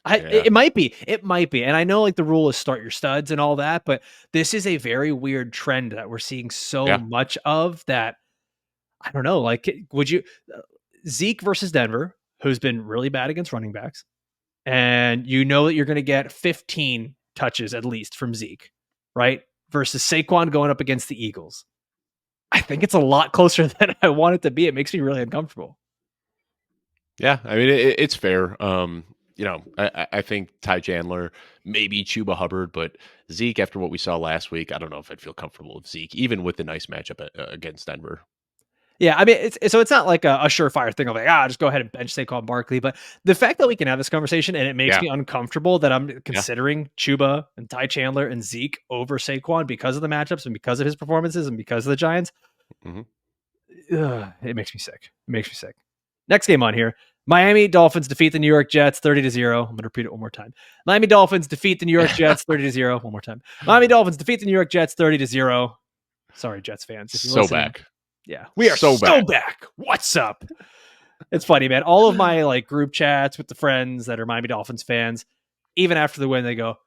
A: It might be. It might be. And I know like the rule is start your studs and all that, but this is a very weird trend that we're seeing so much of that. I don't know. Like, would you Zeke versus Denver, who's been really bad against running backs, and you know that you're going to get 15 touches at least from Zeke, right? Versus Saquon going up against the Eagles. I think it's a lot closer than I want it to be. It makes me really uncomfortable.
B: Yeah, I mean it's fair. I think Ty Chandler, maybe Chuba Hubbard, but Zeke, after what we saw last week, I don't know if I'd feel comfortable with Zeke, even with the nice matchup against Denver.
A: Yeah, I mean, it's not like a surefire thing of like, just go ahead and bench Saquon Barkley. But the fact that we can have this conversation and it makes me uncomfortable that I'm considering Chuba and Ty Chandler and Zeke over Saquon because of the matchups and because of his performances and because of the Giants. It makes me sick. It makes me sick. Next game on here. Miami Dolphins defeat the New York Jets 30-0. I'm going to repeat it one more time. Miami Dolphins defeat the New York Jets 30-0. One more time. Miami Dolphins defeat the New York Jets 30-0. Sorry, Jets fans. If you're listening.
B: Back.
A: Yeah, we are so back. What's up? It's funny, man. All of my like group chats with the friends that are Miami Dolphins fans, even after the win, they go,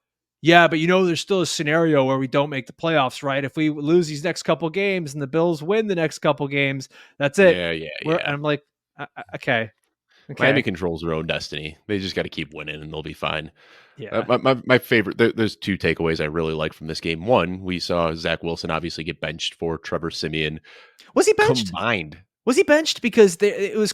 A: yeah, but there's still a scenario where we don't make the playoffs, right? If we lose these next couple games and the Bills win the next couple games, that's it.
B: Yeah.
A: And I'm like, okay.
B: Miami controls their own destiny. They just got to keep winning and they'll be fine.
A: Yeah.
B: My favorite, there's two takeaways I really like from this game. One, we saw Zach Wilson obviously get benched for Trevor Siemian.
A: Was he benched?
B: Combined.
A: Was he benched because it was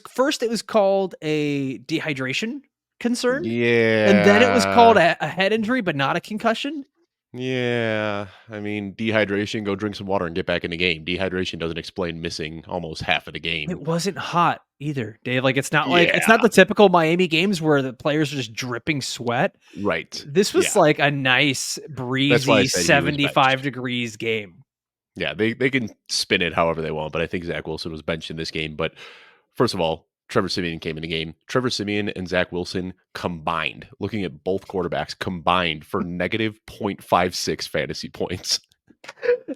A: called a dehydration concern?
B: Yeah.
A: And then it was called a head injury, but not a concussion?
B: Yeah. I mean, dehydration, go drink some water and get back in the game. Dehydration doesn't explain missing almost half of the game.
A: It wasn't hot either, Dave. Like, it's not it's not the typical Miami games where the players are just dripping sweat.
B: Right.
A: This was like a nice, breezy, 75 degrees game.
B: Yeah, they can spin it however they want, but I think Zach Wilson was benched in this game. But first of all, Trevor Siemian came in the game. Trevor Siemian and Zach Wilson combined, looking at both quarterbacks, combined for negative 0.56 fantasy points.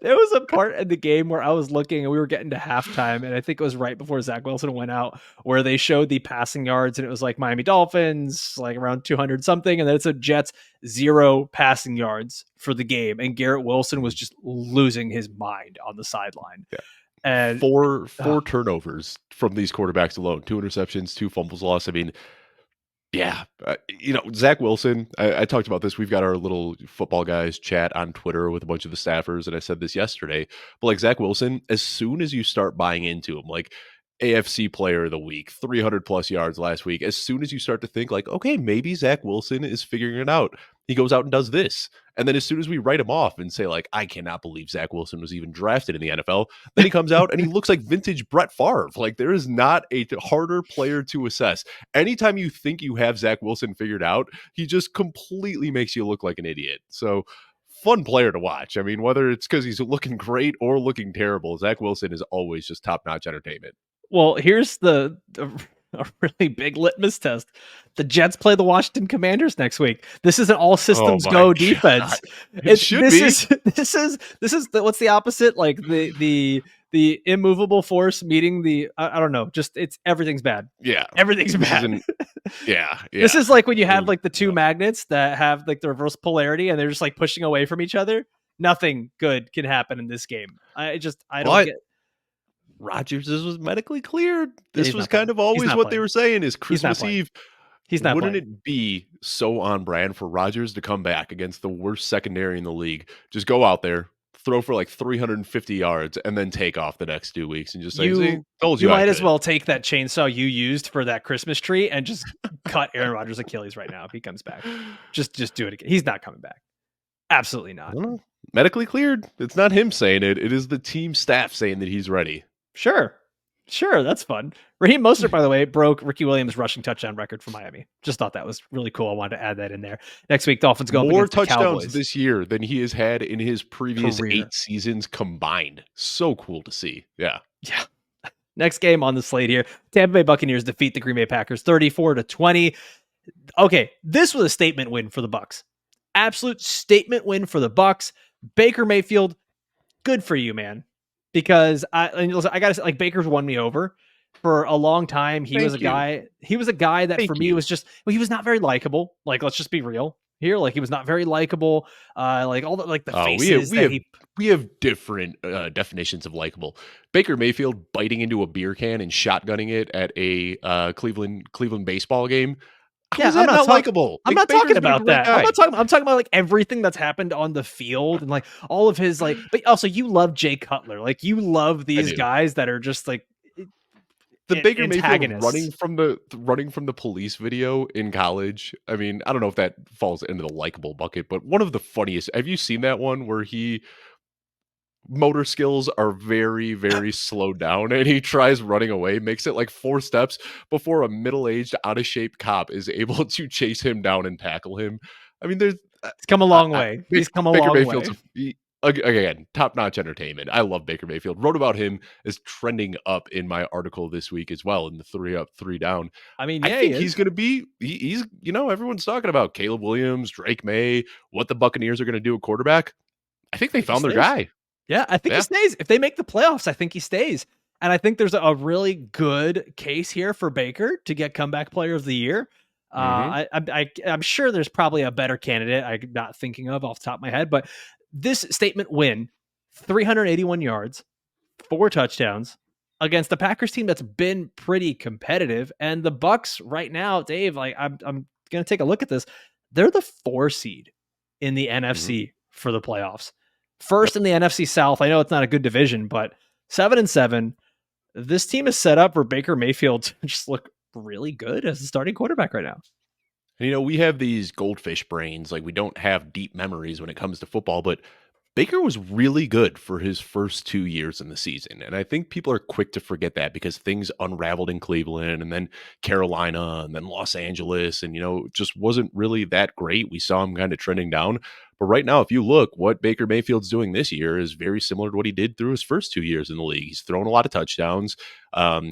A: There was a part in the game where I was looking and we were getting to halftime, and I think it was right before Zach Wilson went out, where they showed the passing yards, and it was like Miami Dolphins, like around 200 something, and then it's a Jets 0 passing yards for the game, and Garrett Wilson was just losing his mind on the sideline.
B: Yeah.
A: And
B: four turnovers from these quarterbacks alone, 2 interceptions, 2 fumbles lost. I mean, yeah, Zach Wilson, I talked about this. We've got our little football guys chat on Twitter with a bunch of the staffers, and I said this yesterday, but like Zach Wilson, as soon as you start buying into him, like AFC player of the week, 300 plus yards last week, as soon as you start to think like, okay, maybe Zach Wilson is figuring it out, he goes out and does this. And then as soon as we write him off and say like, I cannot believe Zach Wilson was even drafted in the NFL, then he comes out and he looks like vintage Brett Favre. Like, there is not a harder player to assess. Anytime you think you have Zach Wilson figured out, he just completely makes you look like an idiot. So fun player to watch. I mean, whether it's because he's looking great or looking terrible, Zach Wilson is always just top-notch entertainment.
A: Well, here's a really big litmus test. The Jets play the Washington Commanders next week. This is an all systems go defense.
B: It should be.
A: This is what's the opposite? Like the immovable force meeting the I don't know. Just everything's bad.
B: Yeah,
A: everything's bad.
B: Yeah.
A: This is like when you have like the two magnets that have like the reverse polarity and they're just like pushing away from each other. Nothing good can happen in this game. I don't get.
B: Rodgers was medically cleared. This was kind of always what they were saying is Christmas Eve.
A: He's not
B: Wouldn't
A: playing.
B: It be so on brand for Rodgers to come back against the worst secondary in the league? Just go out there, throw for like 350 yards, and then take off the next 2 weeks and just say, told you
A: might as well take that chainsaw you used for that Christmas tree and just cut Aaron Rodgers' Achilles right now if he comes back. Just do it again. He's not coming back. Absolutely not.
B: Medically cleared. It's not him saying it. It is the team staff saying that he's ready.
A: Sure, that's fun. Raheem Mostert, by the way, broke Ricky Williams' rushing touchdown record for Miami. Just thought that was really cool. I wanted to add that in there. Next week, Dolphins go
B: more
A: up against
B: touchdowns
A: the Cowboys
B: this year than he has had in his previous
A: career.
B: 8 seasons combined. So cool to see. Yeah.
A: Next game on the slate here: Tampa Bay Buccaneers defeat the Green Bay Packers 34-20. Okay, this was a statement win for the Bucs. Absolute statement win for the Bucs. Baker Mayfield, good for you, man. Because I gotta say, like, Baker's won me over. For a long time, he was a
B: Thank you.
A: guy. He was a guy that for
B: Thank
A: me
B: you.
A: was just. Well, he was not very likable. Like, let's just be real here. Like, he was not very likable. Like all the
B: Oh,
A: faces that he.
B: we have different definitions of likable. Baker Mayfield biting into a beer can and shotgunning it at a Cleveland baseball game. How
A: Yeah,
B: is that not likable?
A: I'm
B: Like
A: not talking
B: Baker's been a
A: about
B: great
A: that.
B: guy.
A: I'm talking about like everything that's happened on the field and like all of his like. But also, you love Jay Cutler. Like you love
B: I
A: these
B: do.
A: guys that are just like
B: The Baker Mayfield
A: antagonists.
B: running from the police video in college. I mean, I don't know if that falls into the likable bucket, but one of the funniest. Have you seen that one where he motor skills are very, very slowed down and he tries running away, makes it like 4 steps before a middle-aged, out of shape cop is able to chase him down and tackle him. I mean, there's
A: He's come a long way. He's come a
B: Baker
A: long
B: Mayfield's
A: way.
B: again, top-notch entertainment. I love Baker Mayfield. Wrote about him as trending up in my article this week as well in the 3 up, 3 down.
A: I mean,
B: I
A: yeah, he
B: think he's
A: is.
B: going to be he's everyone's talking about Caleb Williams, Drake May, what the Buccaneers are going to do at quarterback. I think
A: I
B: they
A: think he
B: found their
A: stays.
B: guy.
A: Yeah, I think he
B: Yeah.
A: stays. If they make the playoffs, I think he stays. And I think there's a really good case here for Baker to get comeback player of the year.
B: Mhm.
A: I'm sure there's probably a better candidate I'm not thinking of off the top of my head, but this statement win, 381 yards, 4 touchdowns against the Packers team that's been pretty competitive. And the Bucks right now, Dave, like I'm gonna take a look at this. They're the 4 seed in the
B: Mhm.
A: NFC for the playoffs.
B: Yep.
A: First in the NFC South. I know it's not a good division, but 7-7. This team is set up for Baker Mayfield to just look really good as a starting quarterback right now.
B: And, we have these goldfish brains, like, we don't have deep memories when it comes to football, but Baker was really good for his first 2 years in the season, and I think people are quick to forget that because things unraveled in Cleveland and then Carolina and then Los Angeles and, it just wasn't really that great. We saw him kinda trending down, but right now, if you look, what Baker Mayfield's doing this year is very similar to what he did through his first 2 years in the league. He's thrown a lot of touchdowns,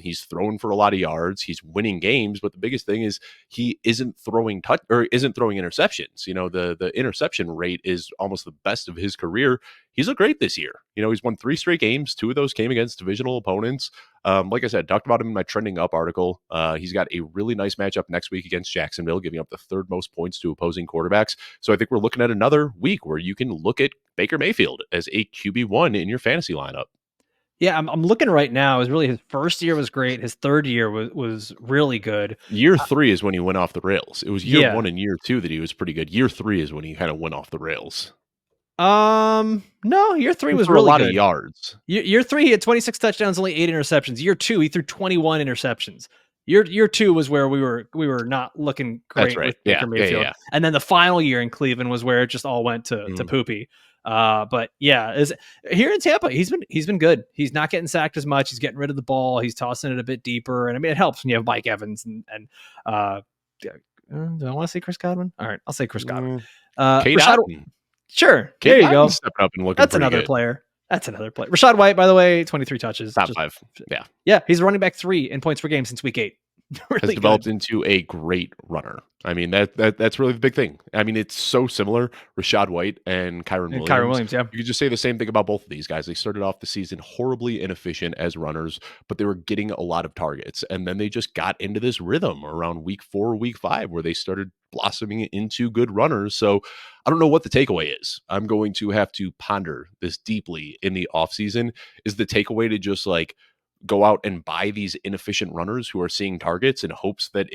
B: he's thrown for a lot of yards, he's winning games, but the biggest thing is he isn't throwing interceptions. The interception rate is almost the best of his career. He's looked great this year. He's won 3 straight games. 2 of those came against divisional opponents. Like I said, talked about him in my trending up article. He's got a really nice matchup next week against Jacksonville, giving up the 3rd most points to opposing quarterbacks. So I think we're looking at another week where you can look at Baker Mayfield as a QB1 in your fantasy lineup.
A: Yeah, I'm looking right now. It was really his first year was great. His 3rd year was really good.
B: Year 3 is when he went off the rails. It was year
A: Yeah.
B: 1 and year 2 that he was pretty good. Year 3 is when he kind of went off the rails.
A: No, year 3 was
B: For a
A: really
B: lot of
A: good.
B: yards.
A: Year 3, he had 26 touchdowns, only 8 interceptions. Year 2, he threw 21 interceptions. Year 2 was where we were not looking
B: That's
A: great
B: right.
A: with
B: Yeah.
A: Baker Mayfield.
B: Yeah.
A: And then the final year in Cleveland was where it just all went to
B: Mhm.
A: poopy. But yeah, is here in Tampa, he's been good. He's not getting sacked as much. He's getting rid of the ball. He's tossing it a bit deeper. And I mean, it helps when you have Mike Evans and do I want to say Chris Godwin? All right, I'll say Chris Godwin.
B: Kate
A: Rashad,
B: Otten.
A: sure.
B: Kate
A: There you go.
B: Otten's stepping up and looking
A: That's
B: pretty
A: another
B: good.
A: player. That's another player. Rashad White, by the way, 23 touches.
B: Top 5. Yeah.
A: Yeah, he's running back 3 in points per game since week 8.
B: Has
A: Really
B: developed
A: good.
B: into a great runner. I mean, that's really the big thing. I mean, it's so similar. Rashad White and Kyren
A: And
B: Williams.
A: Kyren Williams, yeah.
B: You could just say the same thing about both of these guys. They started off the season horribly inefficient as runners, but they were getting a lot of targets. And then they just got into this rhythm around week 4, week 5, where they started blossoming into good runners. So I don't know what the takeaway is. I'm going to have to ponder this deeply in the offseason. Is the takeaway to just like go out and buy these inefficient runners who are seeing targets in hopes that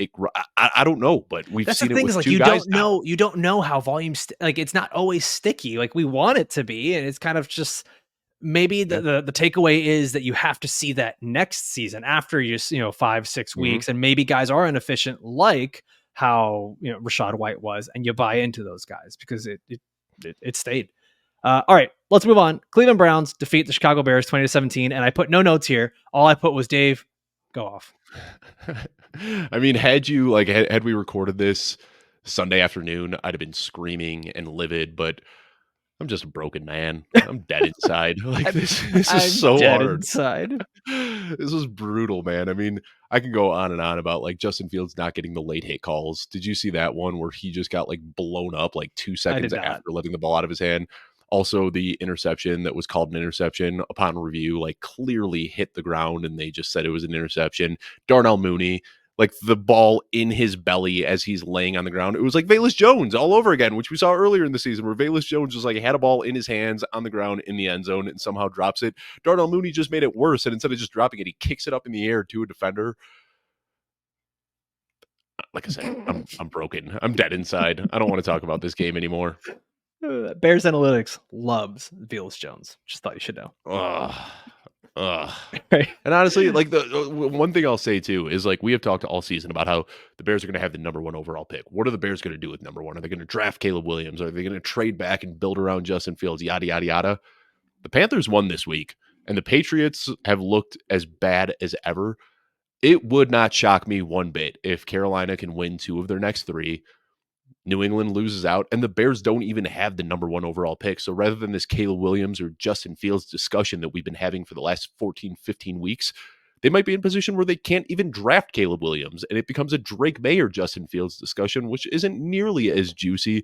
B: I don't know, but we've
A: That's the
B: seen it
A: thing
B: with
A: is like
B: 2 guys now.
A: you don't know how volume like it's not always sticky like we want it to be, and it's kind of just maybe
B: Yeah.
A: the takeaway is that you have to see that next season after 5-6
B: Mhm.
A: weeks, and maybe guys are inefficient like how Rashad White was, and you buy into those guys because it stayed. All right, let's move on. Cleveland Browns defeat the Chicago Bears 20-17, and I put no notes here. All I put was Dave, go off.
B: I mean, had we recorded this Sunday afternoon, I'd have been screaming and livid, but I'm just a broken man. I'm dead inside. Like this is
A: I'm
B: so
A: dead
B: hard.
A: inside.
B: This was brutal, man. I mean, I can go on and on about like Justin Fields not getting the late hit calls. Did you see that one where he just got like blown up like 2
A: I did
B: seconds
A: not.
B: after letting the ball out of his hand? Also, the interception that was called an interception upon review, like clearly hit the ground and they just said it was an interception. Darnell Mooney, like the ball in his belly as he's laying on the ground. It was like Velus Jones all over again, which we saw earlier in the season where Velus Jones just like had a ball in his hands on the ground in the end zone and somehow drops it. Darnell Mooney just made it worse. And instead of just dropping it, he kicks it up in the air to a defender. Like I said, I'm broken. I'm dead inside. I don't want to talk about this game anymore.
A: Bears Analytics loves Velus Jones. Just thought you should know.
B: Right. And honestly, like the one thing I'll say too is like we have talked all season about how the Bears are going to have the number 1 overall pick. What are the Bears going to do with number 1? Are they going to draft Caleb Williams? Are they going to trade back and build around Justin Fields? Yada, yada, yada. The Panthers won this week, and the Patriots have looked as bad as ever. It would not shock me one bit if Carolina can win 2 of their next 3. New England loses out, and the Bears don't even have the number 1 overall pick. So rather than this Caleb Williams or Justin Fields discussion that we've been having for the last 14, 15 weeks, they might be in a position where they can't even draft Caleb Williams, and it becomes a Drake May or Justin Fields discussion, which isn't nearly as juicy.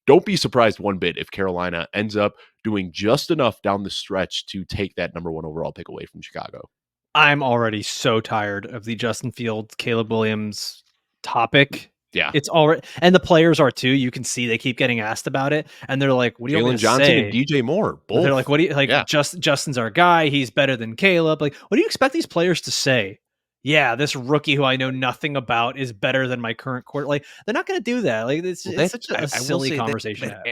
B: Don't be surprised one bit if Carolina ends up doing just enough down the stretch to take that number 1 overall pick away from Chicago.
A: I'm already so tired of the Justin Fields, Caleb Williams topic.
B: Yeah.
A: It's already, and the players are too. You can see they keep getting asked about it, and they're like, "What do you want me to
B: Johnson
A: say?"
B: and DJ Moore, both.
A: They're like, "What do you like?"
B: Yeah.
A: Justin's our guy. He's better than Caleb. Like, what do you expect these players to say? Yeah, this rookie who I know nothing about is better than my current quarter. Like, they're not going to do that. Like, it's such a silly conversation to have.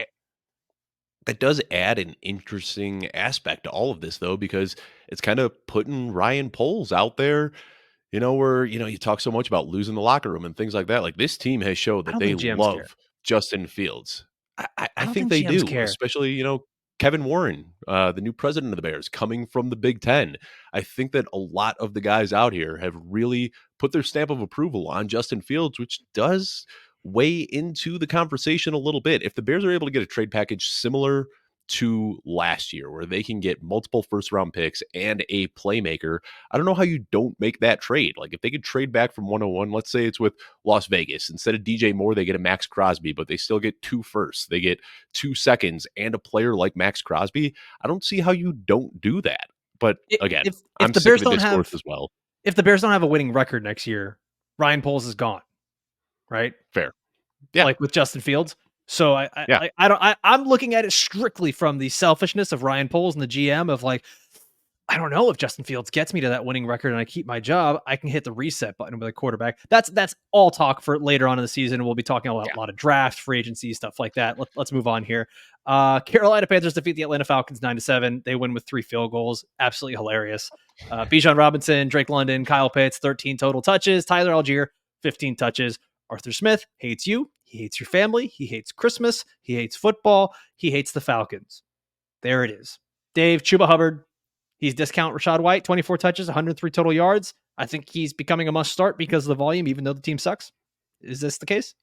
B: That does add an interesting aspect to all of this, though, because it's kind of putting Ryan Poles out there. Where, you talk so much about losing the locker room and things like that. Like this team has showed that they love Justin Fields. I think they do, especially, Kevin Warren, the new president of the Bears, coming from the Big Ten. I think that a lot of the guys out here have really put their stamp of approval on Justin Fields, which does weigh into the conversation a little bit. If the Bears are able to get a trade package similar to last year where they can get multiple first-round picks and a playmaker, I don't know how you don't make that trade. Like if they could trade back from 101, let's say it's with Las Vegas. Instead of DJ Moore, they get a Max Crosby, but they still get 2 firsts. They get 2 seconds and a player like Max Crosby. I don't see how you don't do that. But again, if I'm
A: the
B: sick
A: Bears
B: of the
A: don't
B: discourse
A: have,
B: as well.
A: If the Bears don't have a winning record next year, Ryan Poles is gone, right?
B: Fair. Yeah.
A: Like with Justin Fields. So I'm looking at it strictly from the selfishness of Ryan Poles and the GM of like, I don't know if Justin Fields gets me to that winning record and I keep my job, I can hit the reset button with a quarterback. That's all talk for later on in the season. We'll be talking a lot of draft, free agency, stuff like that. Let's move on here. Carolina Panthers defeat the Atlanta Falcons 9-7. They win with 3 field goals. Absolutely hilarious. Bijan Robinson, Drake London, Kyle Pitts, 13 total touches. Tyler Algier, 15 touches. Arthur Smith hates you. He hates your family. He hates Christmas. He hates football. He hates the Falcons. There it is. Dave, Chuba Hubbard. He's discount Rachaad White, 24 touches, 103 total yards. I think he's becoming a must start because of the volume, even though the team sucks. Is this the case?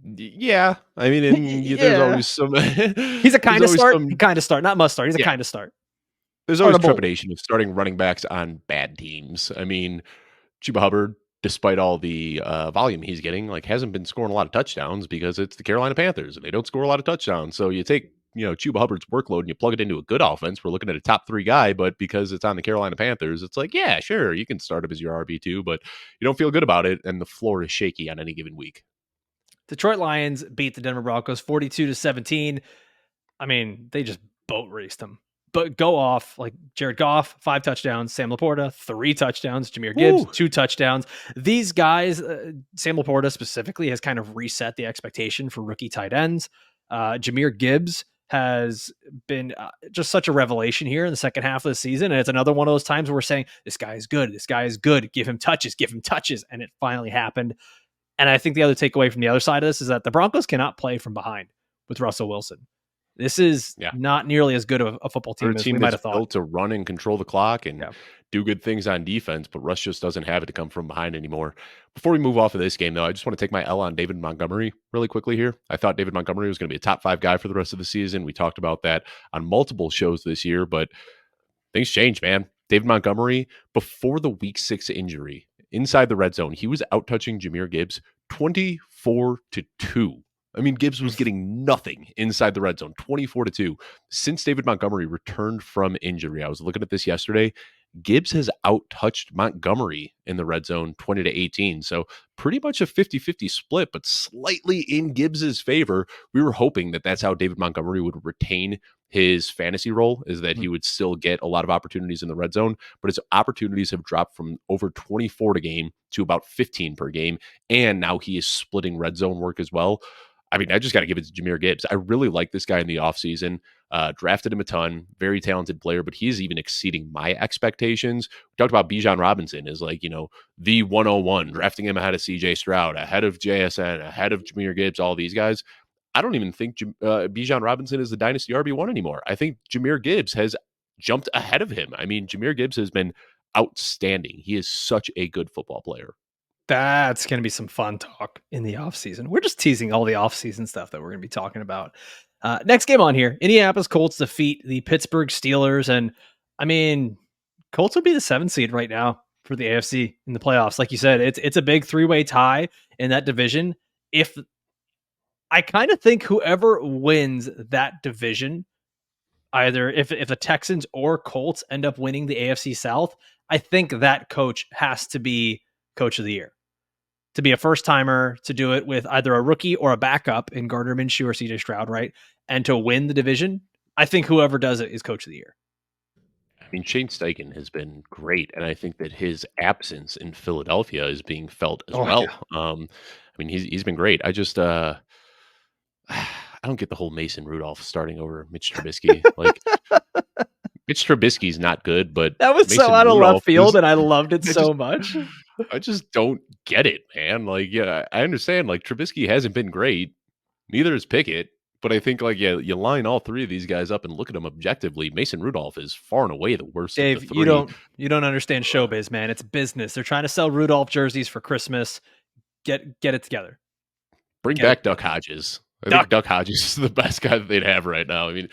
B: Yeah. I mean, there's always some.
A: He's a kind of start. Kind of start, not must start. He's a kind of start.
B: There's always trepidation of starting running backs on bad teams. I mean, Chuba Hubbard, despite all the volume he's getting, like hasn't been scoring a lot of touchdowns because it's the Carolina Panthers and they don't score a lot of touchdowns. So you take, Chuba Hubbard's workload and you plug it into a good offense. We're looking at a top 3 guy, but because it's on the Carolina Panthers, it's like, yeah, sure, you can start him as your RB2, but you don't feel good about it. And the floor is shaky on any given week.
A: Detroit Lions beat the Denver Broncos 42-17. I mean, they just boat raced them. But go off like Jared Goff, 5 touchdowns, Sam LaPorta, 3 touchdowns, Jahmyr Gibbs, 2 touchdowns. These guys, Sam LaPorta specifically, has kind of reset the expectation for rookie tight ends. Jahmyr Gibbs has been just such a revelation here in the second half of the season. And it's another one of those times where we're saying, this guy is good. This guy is good. Give him touches. And it finally happened. And I think the other takeaway from the other side of this is that the Broncos cannot play from behind with Russell Wilson. This is not nearly as good of a football team as we might have thought.
B: Built to run and control the clock and do good things on defense, but Russ just doesn't have it to come from behind anymore. Before we move off of this game, though, I just want to take my L on David Montgomery really quickly here. I thought David Montgomery was going to be a top 5 guy for the rest of the season. We talked about that on multiple shows this year, but things changed, man. David Montgomery, before the week 6 injury, inside the red zone, he was out touching Jahmyr Gibbs 24-2. I mean, Gibbs was getting nothing inside the red zone, 24-2. Since David Montgomery returned from injury, I was looking at this yesterday. Gibbs has out-touched Montgomery in the red zone 20-18. So pretty much a 50-50 split, but slightly in Gibbs's favor. We were hoping that that's how David Montgomery would retain his fantasy role, is that he would still get a lot of opportunities in the red zone, but his opportunities have dropped from over 24 a game to about 15 per game. And now he is splitting red zone work as well. I mean, I just got to give it to Jahmyr Gibbs. I really like this guy in the offseason. Drafted him a ton, very talented player, but he's even exceeding my expectations. We talked about Bijan Robinson as like, the 101, drafting him ahead of CJ Stroud, ahead of JSN, ahead of Jahmyr Gibbs, all these guys. I don't even think Bijan Robinson is the dynasty RB1 anymore. I think Jahmyr Gibbs has jumped ahead of him. I mean, Jahmyr Gibbs has been outstanding. He is such a good football player.
A: That's going to be some fun talk in the offseason. We're just teasing all the offseason stuff that we're going to be talking about. Next game on here, Indianapolis Colts defeat the Pittsburgh Steelers. And I mean, Colts would be the 7th seed right now for the AFC in the playoffs. Like you said, it's a big 3-way tie in that division. I kind of think whoever wins that division, either if the Texans or Colts end up winning the AFC South, I think that coach has to be coach of the year. To be a first-timer, to do it with either a rookie or a backup in Gardner Minshew or CJ Stroud, right? And to win the division, I think whoever does it is coach of the year.
B: I mean, Shane Steichen has been great, and I think that his absence in Philadelphia is being felt as well. Yeah. I mean, he's been great. I just I don't get the whole Mason Rudolph starting over Mitch Trubisky. Like, Mitch Trubisky's not good, but
A: that was
B: Mason
A: so out of
B: Rudolph
A: left field, and I loved it so much.
B: I just don't get it, man. Like, yeah, I understand. Like, Trubisky hasn't been great. Neither is Pickett. But I think, like, yeah, you line all three of these guys up and look at them objectively. Mason Rudolph is far and away the worst
A: Dave,
B: of the three.
A: You don't understand showbiz, man. It's business. They're trying to sell Rudolph jerseys for Christmas. Get it together.
B: Bring back Duck Hodges. I think Duck Hodges is the best guy that they'd have right now. I mean,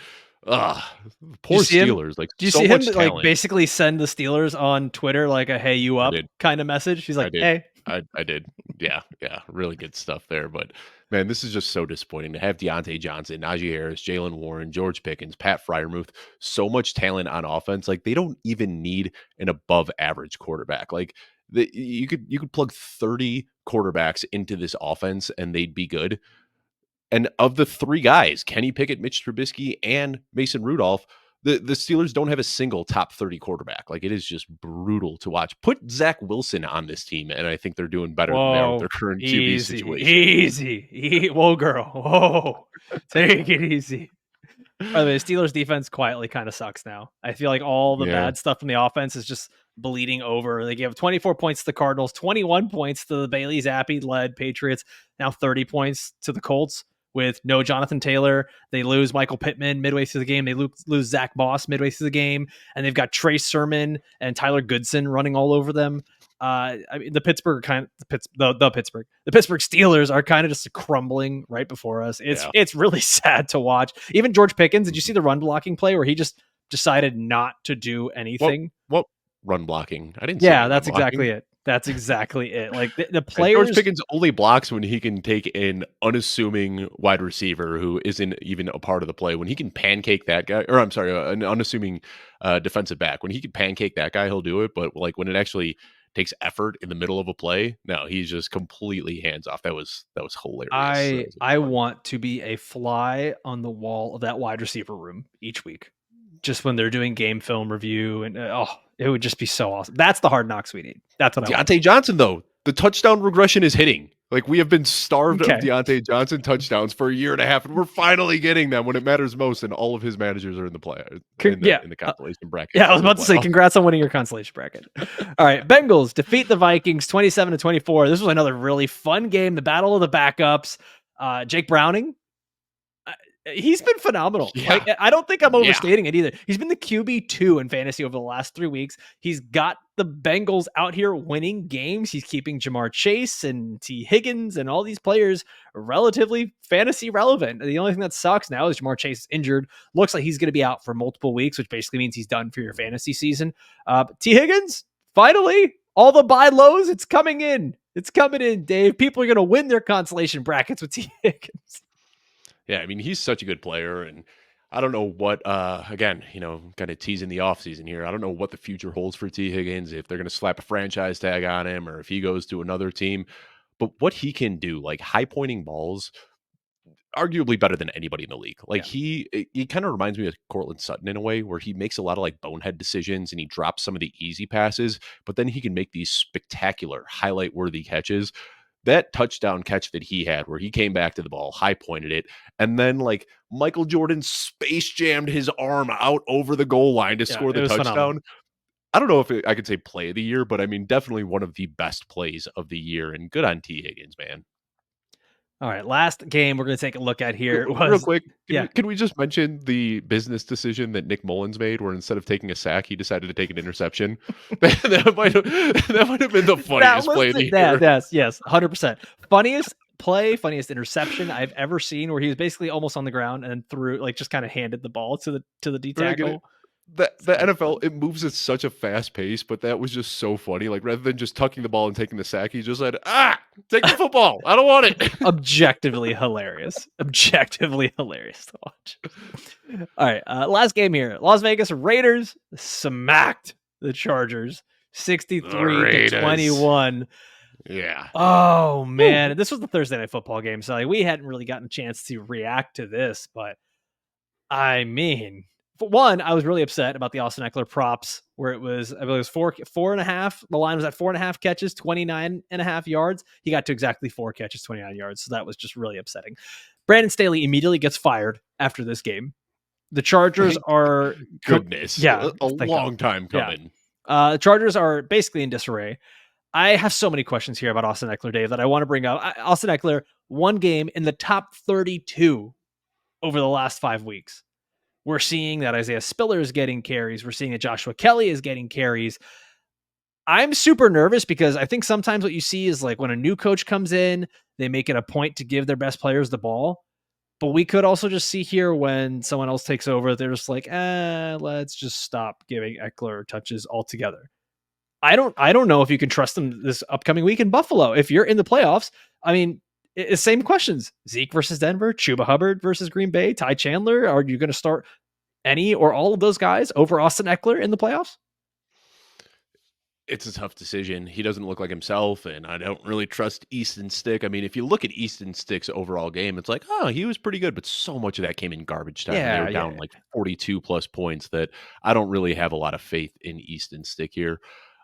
B: poor Steelers. Like,
A: do you see him like basically send the Steelers on Twitter like a "Hey, you up" kind of message? He's like, "Hey."
B: I did. Yeah. Really good stuff there. But, man, this is just so disappointing to have Deontay Johnson, Najee Harris, Jalen Warren, George Pickens, Pat Freiermuth, so much talent on offense. Like, they don't even need an above-average quarterback. Like, you could plug 30 quarterbacks into this offense and they'd be good. And of the three guys, Kenny Pickett, Mitch Trubisky, and Mason Rudolph, the Steelers don't have a single top 30 quarterback. Like, it is just brutal to watch. Put Zach Wilson on this team, and I think they're doing better than they are with their current QB situation.
A: Easy. Whoa, girl. Whoa. Take it easy. By the way, the Steelers defense quietly kind of sucks now. I feel like all the bad stuff from the offense is just bleeding over. They gave 24 points to the Cardinals, 21 points to the Bailey Zappi-led Patriots, now 30 points to the Colts. With no Jonathan Taylor, they lose Michael Pittman midway through the game. They lose Zach Moss midway through the game, and they've got Trey Sermon and Tyler Goodson running all over them. I mean, the Pittsburgh Steelers are kind of just crumbling right before us. It's really sad to watch. Even George Pickens, did you see the run blocking play where he just decided not to do anything?
B: What run blocking? I didn't see
A: that's exactly it. That's exactly it. Like the players,
B: George Pickens only blocks when he can take an unassuming wide receiver who isn't even a part of the play. When he can pancake that guy, or I'm sorry, an unassuming defensive back, when he can pancake that guy, he'll do it. But like when it actually takes effort in the middle of a play, no, he's just completely hands off. That was hilarious.
A: I want to be a fly on the wall of that wide receiver room each week, just when they're doing game film review, and it would just be so awesome. That's the hard knocks we need. That's what
B: Deontay Johnson, though. The touchdown regression is hitting. Like, we have been starved of Deontay Johnson touchdowns for a year and a half, and we're finally getting them when it matters most, and all of his managers are in the play in the consolation bracket.
A: Yeah, I was about to say, congrats on winning your consolation bracket. All right, Bengals defeat the Vikings 27-24. This was another really fun game, the battle of the backups. Jake Browning, he's been phenomenal.
B: Yeah.
A: Like, I don't think I'm overstating it either. He's been the QB2 in fantasy over the last 3 weeks. He's got the Bengals out here winning games. He's keeping Jamar Chase and T. Higgins and all these players relatively fantasy relevant. The only thing that sucks now is Jamar Chase is injured. Looks like he's going to be out for multiple weeks, which basically means he's done for your fantasy season. T. Higgins, finally, all the buy lows, it's coming in. It's coming in, Dave. People are going to win their consolation brackets with T. Higgins.
B: Yeah, I mean, he's such a good player, and I don't know what again, kind of teasing the offseason here. I don't know what the future holds for T. Higgins, if they're gonna slap a franchise tag on him or if he goes to another team. But what he can do, like high pointing balls, arguably better than anybody in the league. Like
A: Yeah.
B: he kind of reminds me of Cortland Sutton in a way where he makes a lot of like bonehead decisions and he drops some of the easy passes, but then he can make these spectacular highlight worthy catches. That touchdown catch that he had where he came back to the ball, high pointed it, and then like Michael Jordan space jammed his arm out over the goal line to
A: Yeah,
B: score
A: it
B: the
A: was phenomenal.
B: touchdown. I don't know if I could say play of the year, but I mean, definitely one of the best plays of the year. And good on T. Higgins, man.
A: All right, last game we're going to take a look at here
B: Real
A: was
B: quick, can
A: yeah.
B: we can we just mention the business decision that Nick Mullins made, where instead of taking a sack, he decided to take an interception? That might have been the
A: That
B: funniest
A: was
B: play of the
A: that.
B: year.
A: Yes, 100%. Funniest play, funniest interception I've ever seen, where he was basically almost on the ground and threw, like, just kind of handed the ball to the D
B: Right, get it?
A: tackle.
B: The
A: So
B: NFL,
A: funny.
B: it moves at such a fast pace, but that was just so funny. Like rather than just tucking the ball and taking the sack, he just said, take the football. I don't want it.
A: Objectively hilarious. Objectively hilarious to watch. All right, last game here. Las Vegas Raiders smacked the Chargers
B: The
A: 63 to
B: Raiders.
A: 21.
B: Yeah.
A: Oh
B: Woo.
A: man, this was the Thursday night football game, so like, we hadn't really gotten a chance to react to this, but I mean, for one, I was really upset about the Austin Eckler props where it was, I believe it was four and a half. The line was at 4.5 catches, 29.5 yards. He got to exactly 4 catches, 29 yards. So that was just really upsetting. Brandon Staley immediately gets fired after this game. The Chargers
B: Thank
A: are,
B: goodness.
A: yeah,
B: A
A: thank God.
B: long time
A: Yeah.
B: coming.
A: The Chargers are basically in disarray. I have so many questions here about Austin Eckler, Dave, that I want to bring up. Austin Eckler, one game in the top 32 over the last 5 weeks. We're seeing that Isaiah Spiller is getting carries. We're seeing that Joshua Kelly is getting carries. I'm super nervous because I think sometimes what you see is like when a new coach comes in, they make it a point to give their best players the ball. But we could also just see here when someone else takes over, they're just like, let's just stop giving Eckler touches altogether. I don't know if you can trust them this upcoming week in Buffalo. If you're in the playoffs, I mean, same questions. Zeke versus Denver, Chuba Hubbard versus Green Bay, Ty Chandler. Are you going to start any or all of those guys over Austin Eckler in the playoffs?
B: It's a tough decision. He doesn't look like himself, and I don't really trust Easton Stick. I mean, if you look at Easton Stick's overall game, it's like, oh, he was pretty good, but so much of that came in garbage time, and they
A: Yeah,
B: were down
A: yeah.
B: like 42 plus points that I don't really have a lot of faith in Easton Stick here.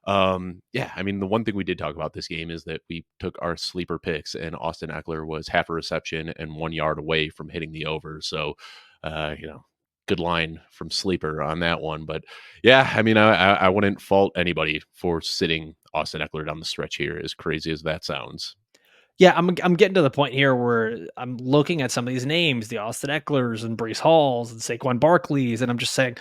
B: Yeah, I mean, the one thing we did talk about this game is that we took our sleeper picks, and Austin Eckler was half a reception and 1 yard away from hitting the over. So, uh, you know, good line from sleeper on that one. But yeah, I mean, I wouldn't fault anybody for sitting Austin Eckler down the stretch here, as crazy as that sounds.
A: Yeah, I'm getting to the point here where I'm looking at some of these names, the Austin Ecklers and Breece Halls and Saquon Barkleys, and I'm just saying,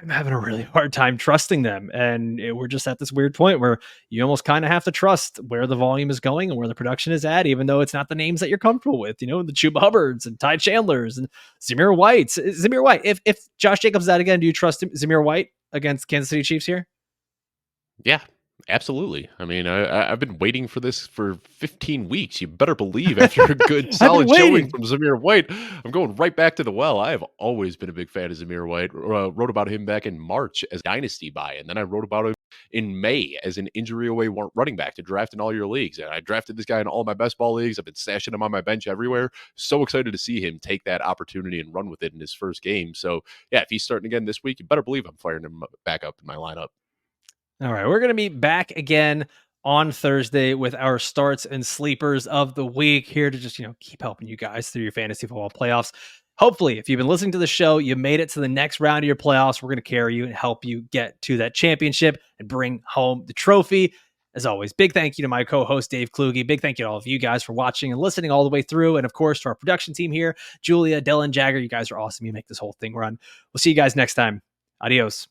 A: I'm having a really hard time trusting them. And we're just at this weird point where you almost kind of have to trust where the volume is going and where the production is at, even though it's not the names that you're comfortable with, the Chuba Hubbards and Ty Chandlers and Zamir Whites. Zamir White, if Josh Jacobs is out again, do you trust him, Zamir White against Kansas City Chiefs here?
B: Yeah, absolutely. I mean, I've been waiting for this for 15 weeks. You better believe after a good
A: I've been
B: solid showing
A: waiting.
B: from Zamir White, I'm going right back to the well. I have always been a big fan of Zamir White. Wrote about him back in March as dynasty buy, and then I wrote about him in May as an injury away running back to draft in all your leagues. And I drafted this guy in all my best ball leagues. I've been stashing him on my bench everywhere. So excited to see him take that opportunity and run with it in his first game. So yeah, if he's starting again this week, you better believe I'm firing him back up in my lineup.
A: All right, we're going to be back again on Thursday with our starts and sleepers of the week, here to just, keep helping you guys through your fantasy football playoffs. Hopefully, if you've been listening to the show, you made it to the next round of your playoffs. We're going to carry you and help you get to that championship and bring home the trophy. As always, big thank you to my co-host, Dave Kluge. Big thank you to all of you guys for watching and listening all the way through. And of course, to our production team here, Julia, Dylan, Jagger. You guys are awesome. You make this whole thing run. We'll see you guys next time. Adios.